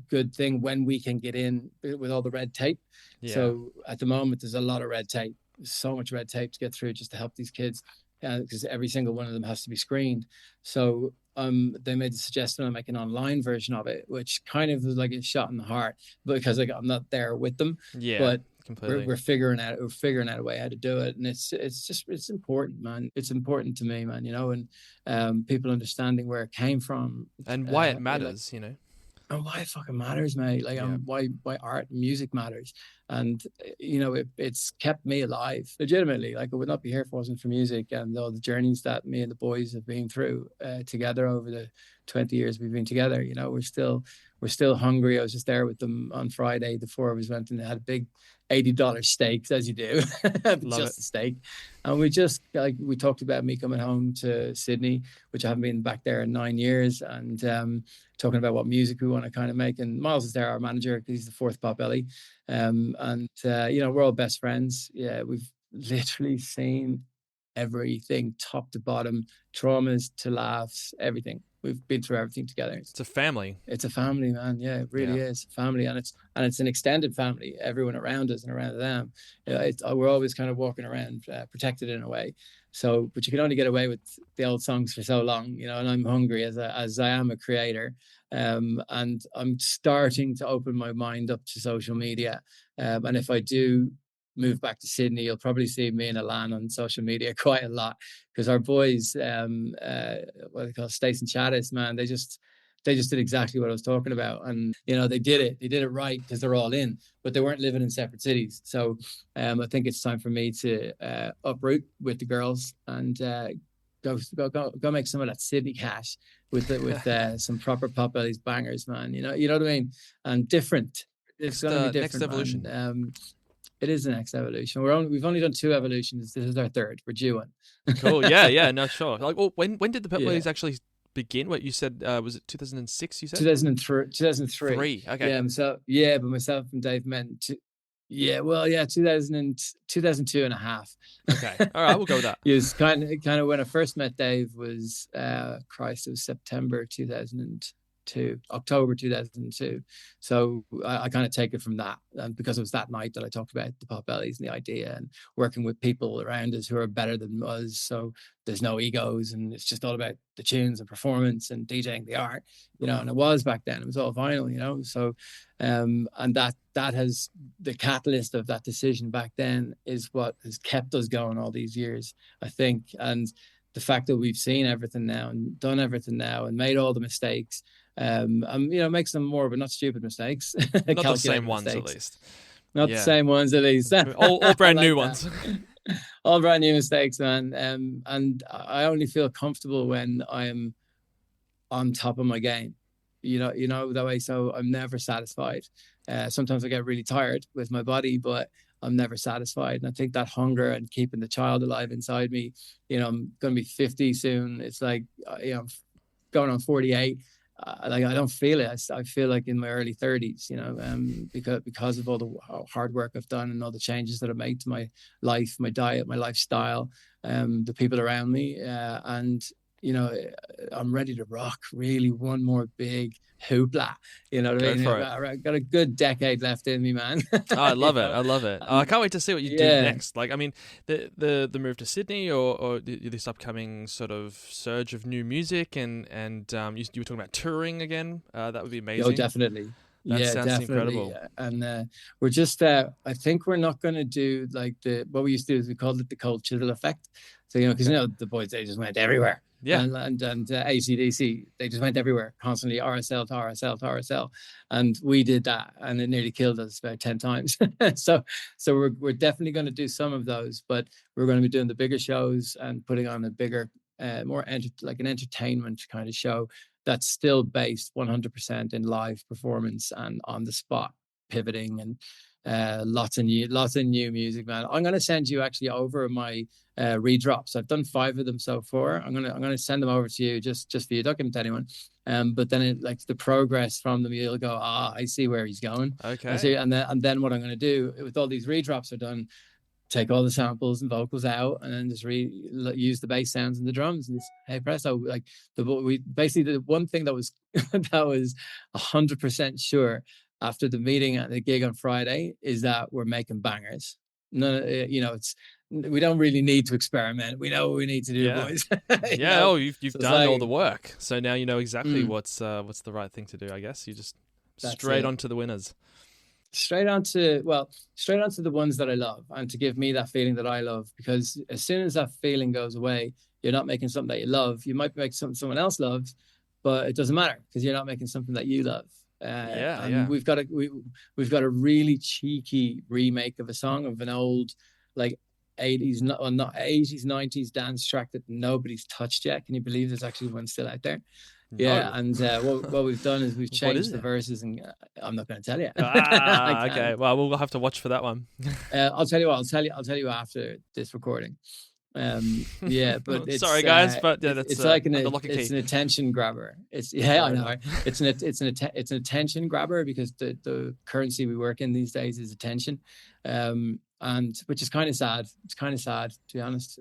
good thing when we can get in with all the red tape. So at the moment, there's a lot of red tape. There's so much red tape to get through just to help these kids, because every single one of them has to be screened. So they made the suggestion I make an online version of it, which kind of was like a shot in the heart, because I'm not there with them. But completely. We're figuring out a way how to do it, and it's important, man. It's important to me, man. And people understanding where it came from and why it matters, And why it fucking matters, mate. Like why art and music matters. And it's kept me alive legitimately. Like, I would not be here if it wasn't for music and all the journeys that me and the boys have been through together over the 20 years we've been together. We're still hungry. I was just there with them on Friday. The four of us went and had a big $80 steaks, as you do, just a steak. And we talked about me coming home to Sydney, which I haven't been back there in 9 years, and talking about what music we want to kind of make. And Miles is there, our manager, because he's the fourth Potbelleez. We're all best friends. Yeah, we've literally seen everything, top to bottom, traumas to laughs, everything. We've been through everything together. It's a family. It's a family, man. Yeah, it really is a family, and it's an extended family. Everyone around us and around them. We're always kind of walking around protected in a way. So, but you can only get away with the old songs for so long, And I'm hungry as I am a creator, and I'm starting to open my mind up to social media. And if I do move back to Sydney, you'll probably see me and Alan on social media quite a lot, because our boys, what they call Stace and Chattis, man, they just did exactly what I was talking about. And they did it right, because they're all in, but they weren't living in separate cities. So I think it's time for me to uproot with the girls and go make some of that Sydney cash with some proper Potbelleez bangers, man. You know what I mean? And different. It's gonna be different. Next evolution. Man. It is the next evolution. We've only done 2 evolutions. This is our 3rd. We're due one. Cool. Yeah. No, sure. Like, well, when did the Potbelleez actually begin? What you said, was it 2006? You said 2003. Okay. But myself and Dave met. 2002 and a half. Okay. All right, we'll go with that. It was kind of when I first met Dave was it was September 2002. October 2002. So I kind of take it from that, and because it was that night that I talked about the Potbelleez and the idea, and working with people around us who are better than us, so there's no egos, and it's just all about the tunes and performance and DJing the art, and it was back then, it was all vinyl, so and that has, the catalyst of that decision back then is what has kept us going all these years, I think. And the fact that we've seen everything now and done everything now and made all the mistakes, makes them more, but not stupid mistakes. Not the same ones, at least. Not the same ones, at least. all brand new ones. All brand new mistakes, man. And I only feel comfortable when I'm on top of my game. That way. So I'm never satisfied. Sometimes I get really tired with my body, but I'm never satisfied. And I think that hunger and keeping the child alive inside me, I'm going to be 50 soon. It's like, going on 48. I don't feel it. I feel like in my early 30s, because of all the hard work I've done and all the changes that I've made to my life, my diet, my lifestyle, the people around me. And I'm ready to rock, really, one more big hoopla. You know what I mean? I've got a good decade left in me, man. I love it. I love it. I can't wait to see what you do next. Like, I mean, the move to Sydney, or this upcoming sort of surge of new music, and you were talking about touring again. That would be amazing. Oh, definitely. That sounds definitely. incredible. And we're just, I think we're not going to do like what we used to do is we called it the cold chisel effect. So, because the boys, they just went everywhere. Yeah. And AC/DC, they just went everywhere constantly, RSL to RSL to RSL. And we did that, and it nearly killed us about 10 times. so we're definitely going to do some of those, but we're going to be doing the bigger shows and putting on a bigger, more like an entertainment kind of show that's still based 100% in live performance and on the spot pivoting, and lots of new music, man. I'm going to send you actually over my redrops. I've done 5 of them so far. I'm gonna send them over to you just for you. Don't give them to anyone. But then it, like, the progress from them, you'll go, I see where he's going. Okay. And then what I'm going to do with all these redrops are done, take all the samples and vocals out, and then just use the bass sounds and the drums, and hey presto. Like the one thing that was that was 100% sure after the meeting at the gig on Friday is that we're making bangers. No, we don't really need to experiment. We know what we need to do, boys. You've done all the work, so now you know exactly what's the right thing to do. I guess you just straight on to the winners. Straight on to the ones that I love, and to give me that feeling that I love. Because as soon as that feeling goes away, you're not making something that you love. You might make something someone else loves, but it doesn't matter because you're not making something that you love. And we've got a really cheeky remake of a song of an old like 80s, not 80s, 90s dance track that nobody's touched yet. Can you believe there's actually one still out there? No. Yeah, and what we've done is we've changed the verses, and I'm not going to tell you. Okay. Well, we'll have to watch for that one. I'll tell you what. I'll tell you after this recording. Yeah, but it's, sorry guys, but yeah, it's like it's an attention grabber. I know. It's an attention grabber because the currency we work in these days is attention, and which is kind of sad. It's kind of sad, to be honest.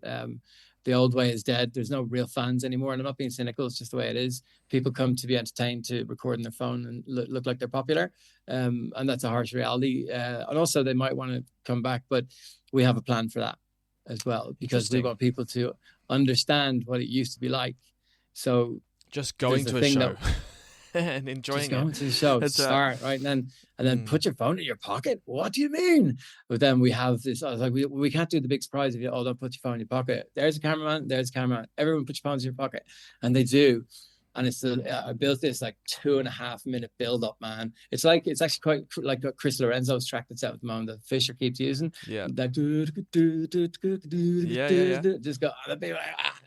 The old way is dead. There's no real fans anymore, and I'm not being cynical. It's just the way it is. People come to be entertained, to record on their phone and look like they're popular, and that's a harsh reality. And also, they might want to come back, but we have a plan for that as well, because we want people to understand what it used to be like. So just going to a show and enjoying just going to the show, start right, and then put your phone in your pocket. What do you mean? But then we have this. I was like, we can't do the big surprise if you don't put your phone in your pocket. There's a cameraman. There's a cameraman. Everyone put your phones in your pocket, and they do. And it's I built this like 2.5 minute build up, man. It's actually quite like Chris Lorenzo's track that's out at the moment that Fisher keeps using. Yeah. That just go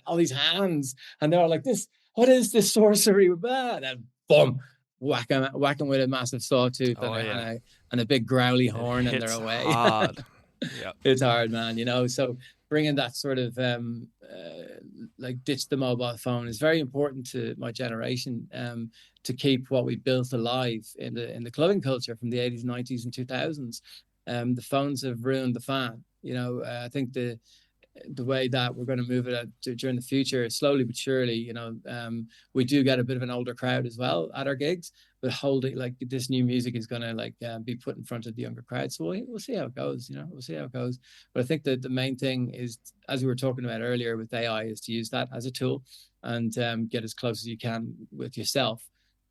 all these hands, and they're all like, this. What is this sorcery? And then boom, whack them with a massive sawtooth and a big growly horn, and they're away. Hard. Yeah, it's hard, man. You know, so bringing that sort of like ditch the mobile phone is very important to my generation, to keep what we built alive in the clubbing culture from the 80s, 90s, and 2000s. The phones have ruined the fan. You know, I think the way that we're going to move it during the future, slowly but surely, you know, we do get a bit of an older crowd as well at our gigs, but holding like this new music is going to like be put in front of the younger crowd. So we'll see how it goes, you know, we'll see how it goes. But I think that the main thing is, as we were talking about earlier with AI, is to use that as a tool and get as close as you can with yourself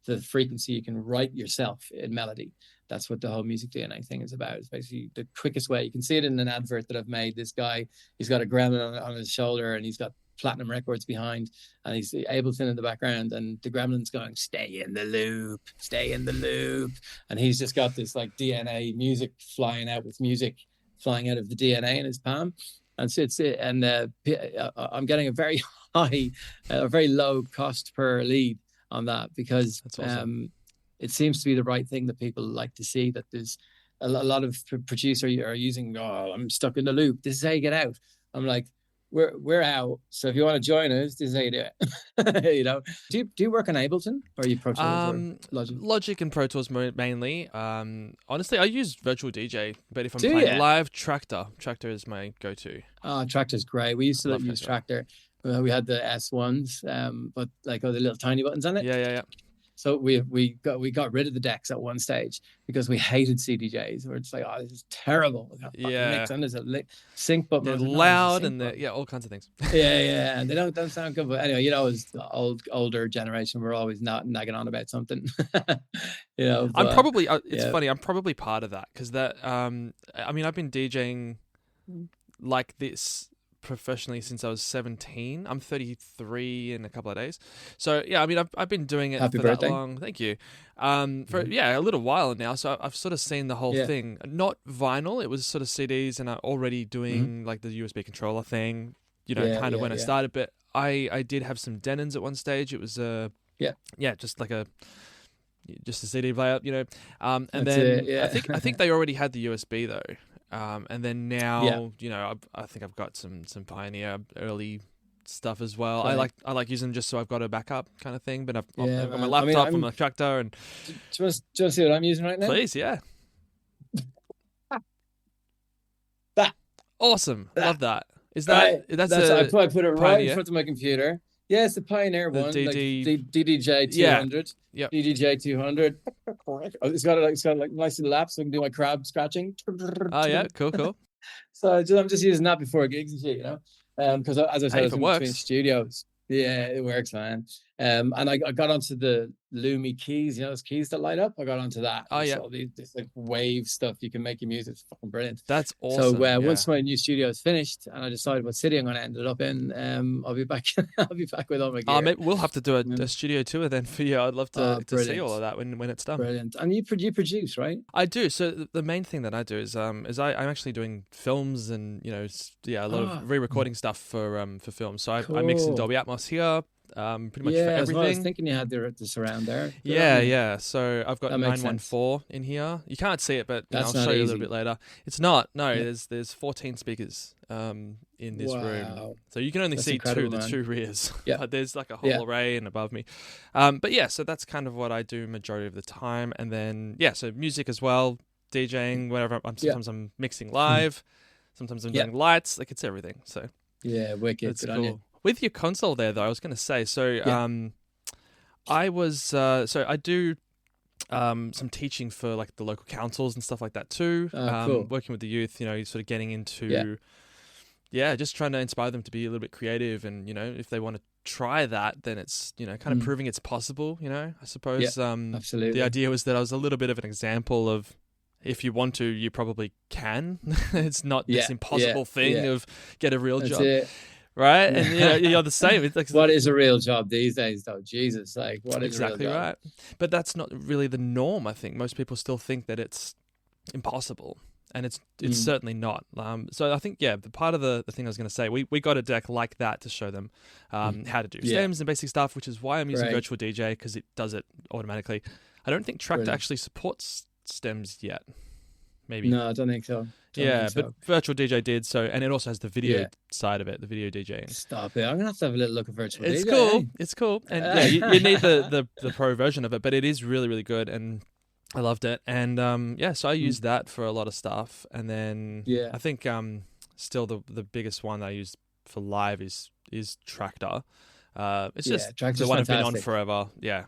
to the frequency you can write yourself in melody. That's what the whole MusicDNA thing is about. It's basically the quickest way. You can see it in an advert that I've made. This guy, he's got a gremlin on his shoulder, and he's got platinum records behind, and he's Ableton in the background, and the gremlin's going, stay in the loop, stay in the loop. And he's just got this like DNA music flying out of the DNA in his palm. And so I'm getting a very very low cost per lead on that, because that's awesome. It seems to be the right thing that people like to see, that there's a lot of producers are using, I'm stuck in the loop, this is how you get out. I'm like, we're out, so if you want to join us, this is how you do it. You know, do you work on Ableton, or are you Pro Tools or Logic? Logic and Pro Tools mainly. Honestly, I use Virtual DJ, but if I'm playing live, Tractor is my go-to. Tractor's great. We used to use Tractor. We had the S1s, but like the little tiny buttons on it. Yeah. So we got rid of the decks at one stage because we hated CDJs. We're just like, this is terrible. Yeah. And there's a sync button. They're loud and all kinds of things. Yeah. And they don't sound good. But anyway, you know, as the older generation, we're always not nagging on about something. You know, I'm probably it's funny. I'm probably part of that, because that I mean, I've been DJing like this professionally since I was 17. I'm 33 in a couple of days. So yeah, I mean, I've been doing it Happy for birthday. that long. Thank you. For a little while now. So I've sort of seen the whole thing. Not vinyl. It was sort of CDs, and I'm already doing like the USB controller thing. You know, kind of when I started. But I did have some Denons at one stage. It was just a CD player. You know, and That's then it, I think they already had the USB though. And then now, you know, I think I've got some Pioneer early stuff as well. Right. I like using them just so I've got a backup kind of thing. But I've got my laptop and my Tractor. And do you want to see what I'm using right now? Please, yeah. That awesome, love that. Is that I put it right Pioneer? in front of my computer. Yeah, it's the Pioneer one, DDJ 200. Yep. DDJ 200. It's got like nice little lap, so I can do my crowd scratching. Oh yeah, cool. So I'm just using that before gigs and shit, you know. Because as I said, I was in between studios. Yeah, it works, man. And I got onto the Lumi keys, you know, those keys that light up. I got onto that. Oh, yeah. So this like wave stuff you can make your music. It's fucking brilliant. That's awesome. So once my new studio is finished and I decided what city I'm going to end it up in, I'll be back. I'll be back with all my gear. Maybe we'll have to do a studio tour then for you. I'd love to see all of that when it's done. Brilliant. And you produce, right? I do. So the main thing that I do is I'm actually doing films and, you know, a lot of re-recording stuff for film. So I mix in Dolby Atmos here. Pretty much for everything. Well, I was thinking you had the surround there. Yeah. So I've got 914 in here. You can't see it, but I'll show you a little bit later. It's not. No, there's 14 speakers in this room. So you can only see the two rears. Yeah. But there's like a whole array and above me. But yeah, so that's kind of what I do majority of the time. And then so music as well, DJing, whatever. Sometimes I'm mixing live. Sometimes I'm doing lights. Like it's everything. So yeah, wicked. That's cool. With your console there, though, I was going to say, I do some teaching for like the local councils and stuff like that too. Cool. Working with the youth, you know, sort of getting into, just trying to inspire them to be a little bit creative, and you know, if they want to try that, then it's, you know, kind of proving it's possible. You know, I suppose. Absolutely. The idea was that I was a little bit of an example of, if you want to, you probably can. It's not this impossible thing of get a real job. It. Right, and you're the same. It's like, what is a real job these days, though? Jesus, like what is exactly a real job? Right? But that's not really the norm. I think most people still think that it's impossible, and it's certainly not. So I think the part of the thing I was going to say, we got a deck like that to show them how to do stems and basic stuff, which is why I'm using Virtual DJ, because it does it automatically. I don't think Traktor actually supports stems yet. Maybe. No, I don't think so. But Virtual DJ did so, and it also has the video side of it, the video DJing. Stop it! I'm gonna have to have a little look at Virtual DJ. It's cool. It's cool, and you need the pro version of it, but it is really, really good, and I loved it. And so I used that for a lot of stuff, and then I think still the biggest one that I use for live is Traktor. It's just the one I've been on forever. Yeah.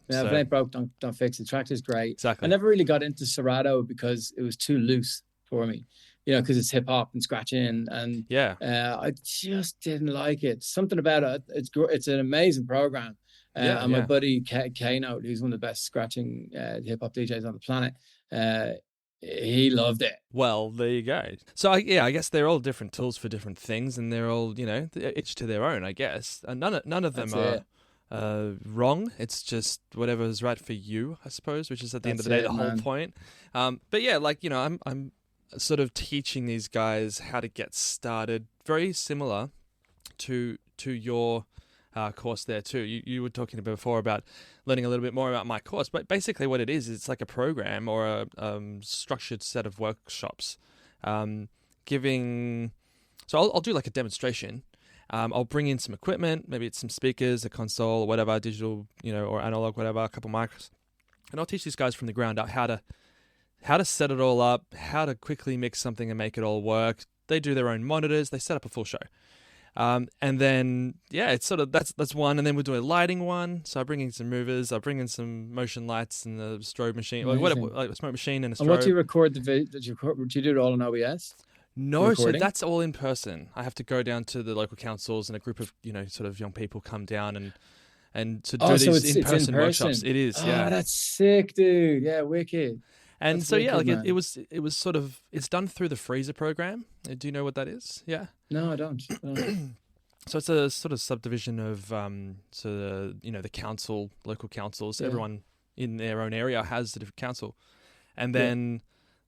Yeah, if it ain't broke, don't fix it. Traktor's great. Exactly. I never really got into Serato because it was too loose for me, you know, because it's hip hop and scratching, and I just didn't like it. Something about it. It's an amazing program. And my buddy K-Note, who's one of the best scratching hip hop DJs on the planet, he loved it. Well, there you go. So I guess they're all different tools for different things, and they're all, you know, each to their own, I guess. And none of them are wrong. It's just whatever is right for you, I suppose, which is at the end of the day the whole point. But yeah, like, you know, I'm sort of teaching these guys how to get started, very similar to your course there too. You were talking before about learning a little bit more about my course, but basically what it is, it's like a program or a structured set of workshops, giving. So I'll do like a demonstration. I'll bring in some equipment, maybe it's some speakers, a console, or whatever, digital, you know, or analog, whatever, a couple mics, and I'll teach these guys from the ground up how to set it all up, how to quickly mix something and make it all work. They do their own monitors, they set up a full show, and then it's sort of that's one, and then we'll do a lighting one. So I bring in some movers, I bring in some motion lights and the strobe machine, like a smoke machine and a strobe. And what do you record do you do it all in OBS? No, so that's all in person. I have to go down to the local councils, and a group of, you know, sort of young people come down and to do these in-person workshops. It is, that's sick, dude. Yeah, wicked. And that's so wicked, like it was sort of, it's done through the Freezer program. Do you know what that is? Yeah. No, I don't. So it's a sort of subdivision of you know, the local councils. Everyone in their own area has a different council, and then.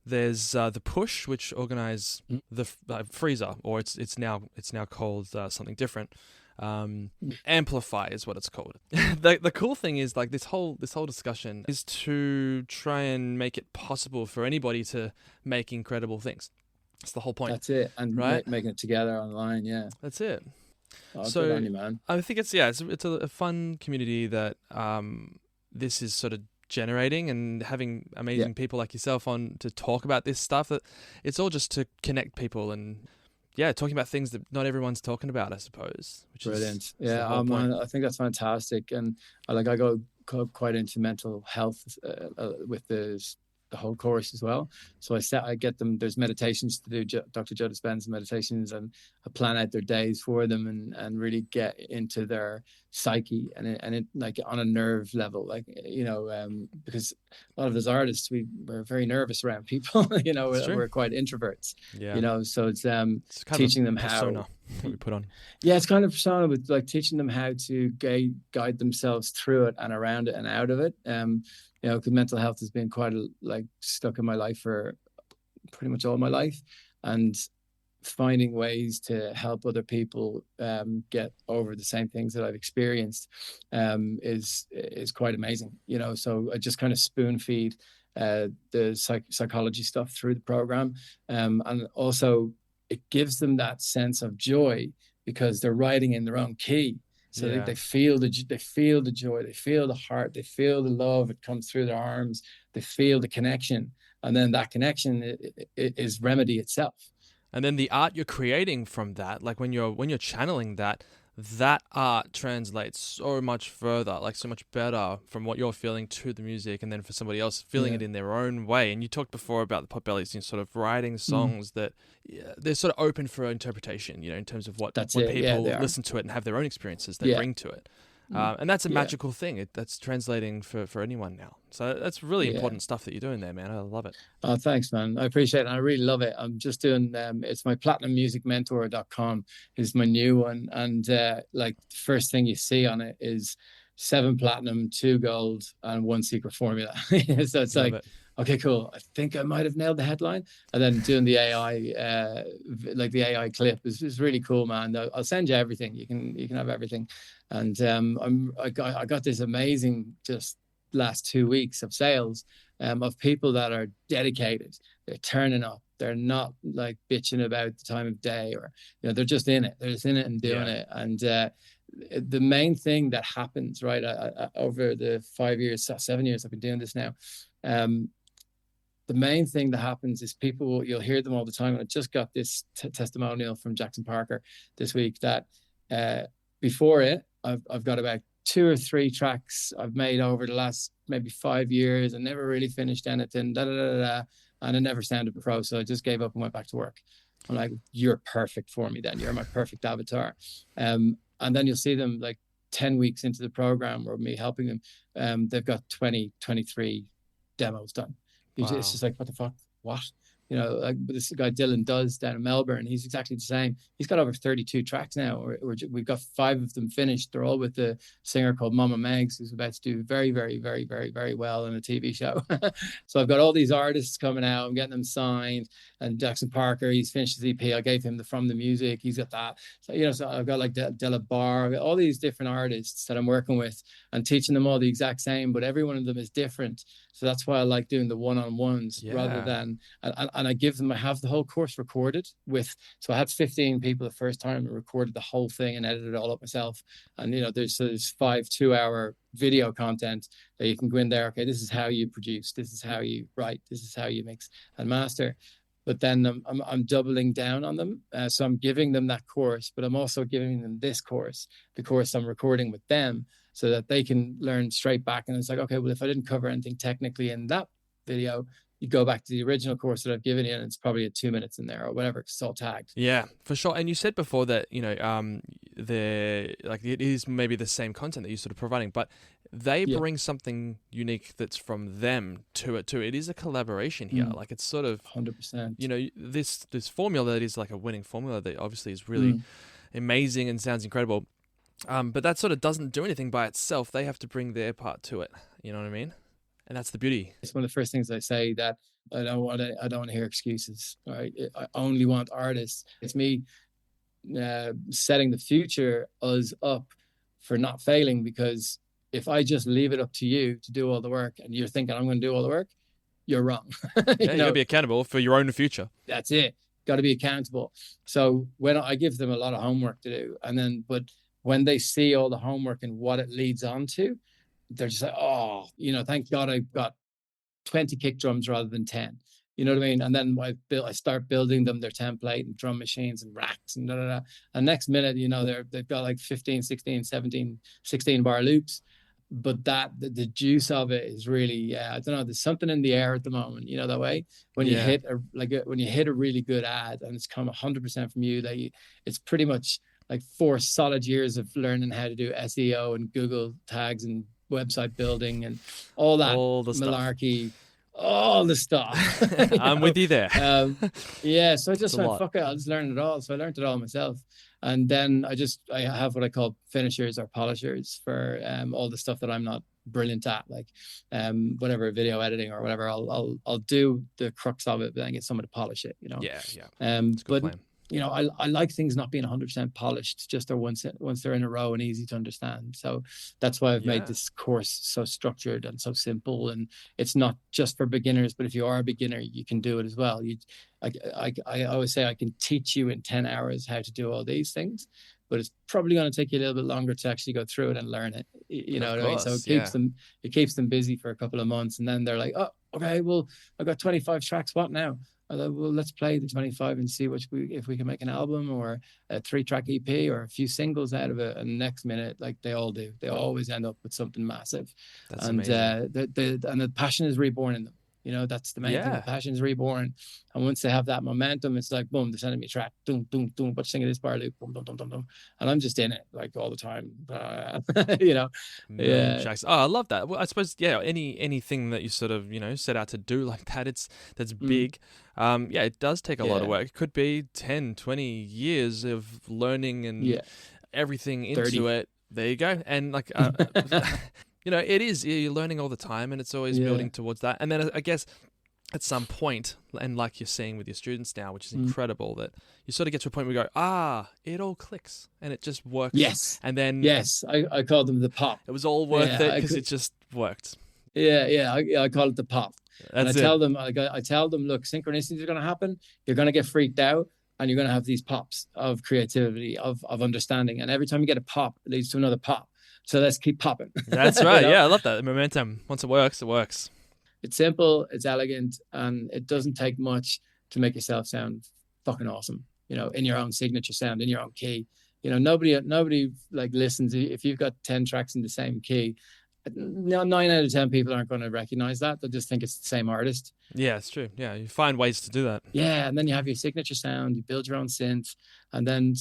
There's the Push, which organise the Freezer, or it's now called something different. Amplify is what it's called. The cool thing is, like, this whole discussion is to try and make it possible for anybody to make incredible things. That's the whole point. That's it, and making it together online. Yeah, that's it. Oh, so good on you, man. I think it's a fun community that this is sort of generating, and having amazing people like yourself on to talk about this stuff. That it's all just to connect people and talking about things that not everyone's talking about, I suppose. Which brilliant. Is man, I think that's fantastic, and I go quite into mental health with the whole course as well. So I get them. There's meditations to do. Dr. Joe Dispenza meditations, and plan out their days for them and really get into their psyche and it like on a nerve level, like, because a lot of us artists, we're very nervous around people. We're quite introverts. So it's kind teaching them persona how that we put on. Yeah, it's kind of persona, with like teaching them how to guide themselves through it and around it and out of it. Because mental health has been quite stuck in my life for pretty much all my life, and finding ways to help other people get over the same things that I've experienced is quite amazing. So I just kind of spoon feed the psychology stuff through the program, and also it gives them that sense of joy because they're writing in their own key. So they feel the joy, they feel the heart, they feel the love. It comes through their arms. They feel the connection, and then that connection is remedy itself. And then the art you're creating from that, like when you're channeling that art translates so much further, like so much better from what you're feeling to the music, and then for somebody else feeling it in their own way. And you talked before about the Potbelleez, sort of writing songs that they're sort of open for interpretation, in terms of what people listen to it and have their own experiences they bring to it. And that's a magical thing. That's translating for anyone now. So that's really important stuff that you're doing there, man. I love it. Oh, thanks, man. I appreciate it. I really love it. I'm just doing, it's my platinummusicmentor.com is my new one. And like the first thing you see on it is 7 platinum, 2 gold, and 1 secret formula. So it's okay, cool. I think I might have nailed the headline. And then doing the AI, the AI clip is really cool, man. I'll send you everything. You can have everything. And I got this amazing just last 2 weeks of sales of people that are dedicated. They're turning up. They're not like bitching about the time of day, or they're just in it. They're just in it and doing it. And the main thing that happens, right, over the 7 years I've been doing this now. The main thing that happens is people, you'll hear them all the time. And I just got this testimonial from Jackson Parker this week that before it, I've got about 2 or 3 tracks I've made over the last maybe 5 years and never really finished anything, and I never sounded pro. So I just gave up and went back to work. I'm like, you're perfect for me then. You're my perfect avatar. And then you'll see them like 10 weeks into the program or me helping them. They've got 23 demos done. Wow. It's just like, what the fuck? What? Like this guy Dylan does down in Melbourne, he's exactly the same. He's got over 32 tracks now. We've got 5 of them finished. They're all with the singer called Mama Megs, who's about to do very, very, very, very, very well in a TV show. So I've got all these artists coming out. I'm getting them signed. And Jackson Parker, he's finished his EP. I gave him the From the Music. He's got that. So, so I've got like Della Bar, all these different artists that I'm working with and teaching them all the exact same, but every one of them is different. So that's why I like doing the one-on-ones rather than, and I have the whole course recorded so I had 15 people the first time and recorded the whole thing and edited it all up myself. And, there's 5 2-hour video content that you can go in there. Okay, this is how you produce. This is how you write. This is how you mix and master. But then I'm doubling down on them. So I'm giving them that course, but I'm also giving them this course, the course I'm recording with them, so that they can learn straight back. And it's like, okay, well, if I didn't cover anything technically in that video, you go back to the original course that I've given you, and it's probably 2 minutes in there or whatever, because it's all tagged. Yeah, for sure. And you said before that, it is maybe the same content that you're sort of providing, but they bring something unique that's from them to it too. It is a collaboration here. Like it's sort of 100%. This formula that is like a winning formula that obviously is really amazing and sounds incredible. But that sort of doesn't do anything by itself. They have to bring their part to it. You know what I mean? And that's the beauty. It's one of the first things I say, that I don't want to hear excuses. Right? I only want artists. It's me setting the future us up for not failing, because if I just leave it up to you to do all the work and you're thinking I'm going to do all the work, you're wrong. You got to be accountable for your own future. That's it. Got to be accountable. So when I give them a lot of homework to do, but when they see all the homework and what it leads on to, they're just like, oh, thank God I've got 20 kick drums rather than 10. You know what I mean? And then I start building them their template and drum machines and racks and And next minute, they've got like 15, 16, 17, 16 bar loops. but the juice of it is really, I don't know, there's something in the air at the moment, you know, that way when you hit when you hit a really good ad and it's come 100% from you, that it's pretty much like 4 solid years of learning how to do SEO and Google tags and website building and all that malarkey, all the stuff. I'm with you there. So I just went, fuck it, I'll just learn it all. So I learned it all myself. And then I have what I call finishers or polishers for all the stuff that I'm not brilliant at, like whatever video editing or whatever. I'll do the crux of it, but then get someone to polish it, you know. But plan. You know, I like things not being 100% polished, just once they're in a row and easy to understand. So that's why I've made this course so structured and so simple. And it's not just for beginners, but if you are a beginner, you can do it as well. I always say I can teach you in 10 hours how to do all these things, but it's probably going to take you a little bit longer to actually go through it and learn it. You know what I mean? So it keeps them busy for a couple of months, and then they're like, oh, okay, well, I've got 25 tracks. What now? Well, let's play the 25 and see if we can make an album or a 3-track EP or a few singles out of it. And next minute, like they all do, they always end up with something massive. That's amazing. The passion is reborn in them. You know, that's the main thing. The passion is reborn. And once they have that momentum, it's like, boom, they're sending me a track. Doom, doom, doom. But singing this bar loop. Boom, boom, boom, boom, boom. And I'm just in it like all the time. You know. Oh, I love that. Well, I suppose, anything that you sort of, you know, set out to do like that, that's big. It does take a lot of work. It could be 10, 20 years of learning and everything into 30. it. There you go. And like, you know, it is, you're learning all the time, and it's always building towards that. And then I guess at some point, and like you're seeing with your students now, which is incredible, that you sort of get to a point where you go, it all clicks and it just works. Yes. And then... Yes, I call them the pop. It was all worth it because it just worked. I call it the pop. And I tell them, look, synchronicities are going to happen. You're going to get freaked out, and you're going to have these pops of creativity, of understanding. And every time you get a pop, it leads to another pop. So let's keep popping. That's right. You know? Yeah, I love that. The momentum. Once it works, it works. It's simple, it's elegant, and it doesn't take much to make yourself sound fucking awesome. You know, in your own signature sound, in your own key. You know, nobody like listens. If you've got 10 tracks in the same key, 9 out of 10 people aren't going to recognize that. They'll just think it's the same artist. Yeah, it's true. Yeah, you find ways to do that. Yeah, and then you have your signature sound. You build your own synth, and then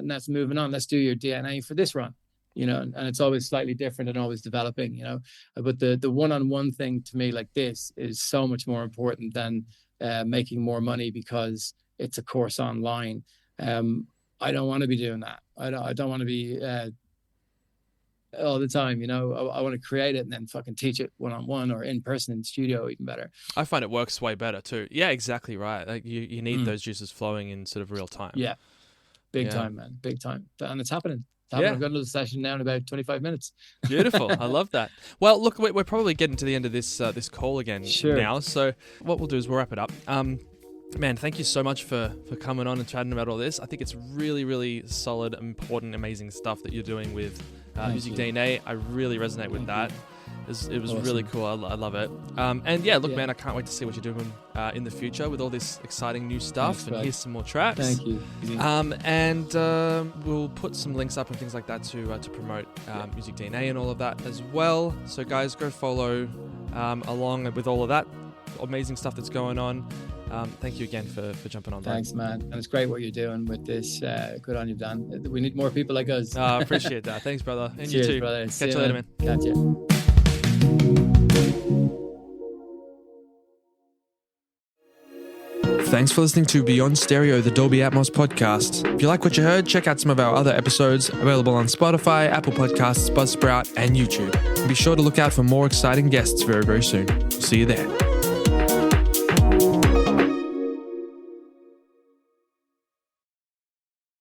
let's moving on. Let's do your DNA for this run. You know, and it's always slightly different and always developing, you know, but the one-on-one thing to me like this is so much more important than making more money because it's a course online. I don't want to be doing that. I don't want to be all the time, you know. I want to create it and then fucking teach it one-on-one or in person in the studio, even better. I find it works way better too. Yeah, exactly right. Like you need those juices flowing in sort of real time. Yeah, big time, man, big time. And it's happening. I've got another session now in about 25 minutes. Beautiful. I love that. Well, look, we're probably getting to the end of this call again now. So what we'll do is we'll wrap it up. Man, thank you so much for coming on and chatting about all this. I think it's really, really solid, important, amazing stuff that you're doing with MusicDNA. I really resonate with that. It was awesome. Really cool. I love it. Man, I can't wait to see what you're doing in the future with all this exciting new stuff. Thanks, and here's some more tracks. Thank you. We'll put some links up and things like that to promote MusicDNA and all of that as well. So guys, go follow along with all of that amazing stuff that's going on. Thank you again for jumping on. Thanks, man. And it's great what you're doing with this. Good on you, Dan. We need more people like us. I appreciate that. Thanks, brother. And cheers, you too. Brother. Catch you later, man. Catch you. Thanks for listening to Beyond Stereo, the Dolby Atmos podcast. If you like what you heard, check out some of our other episodes available on Spotify, Apple Podcasts, Buzzsprout, and YouTube. And be sure to look out for more exciting guests very, very soon. See you there.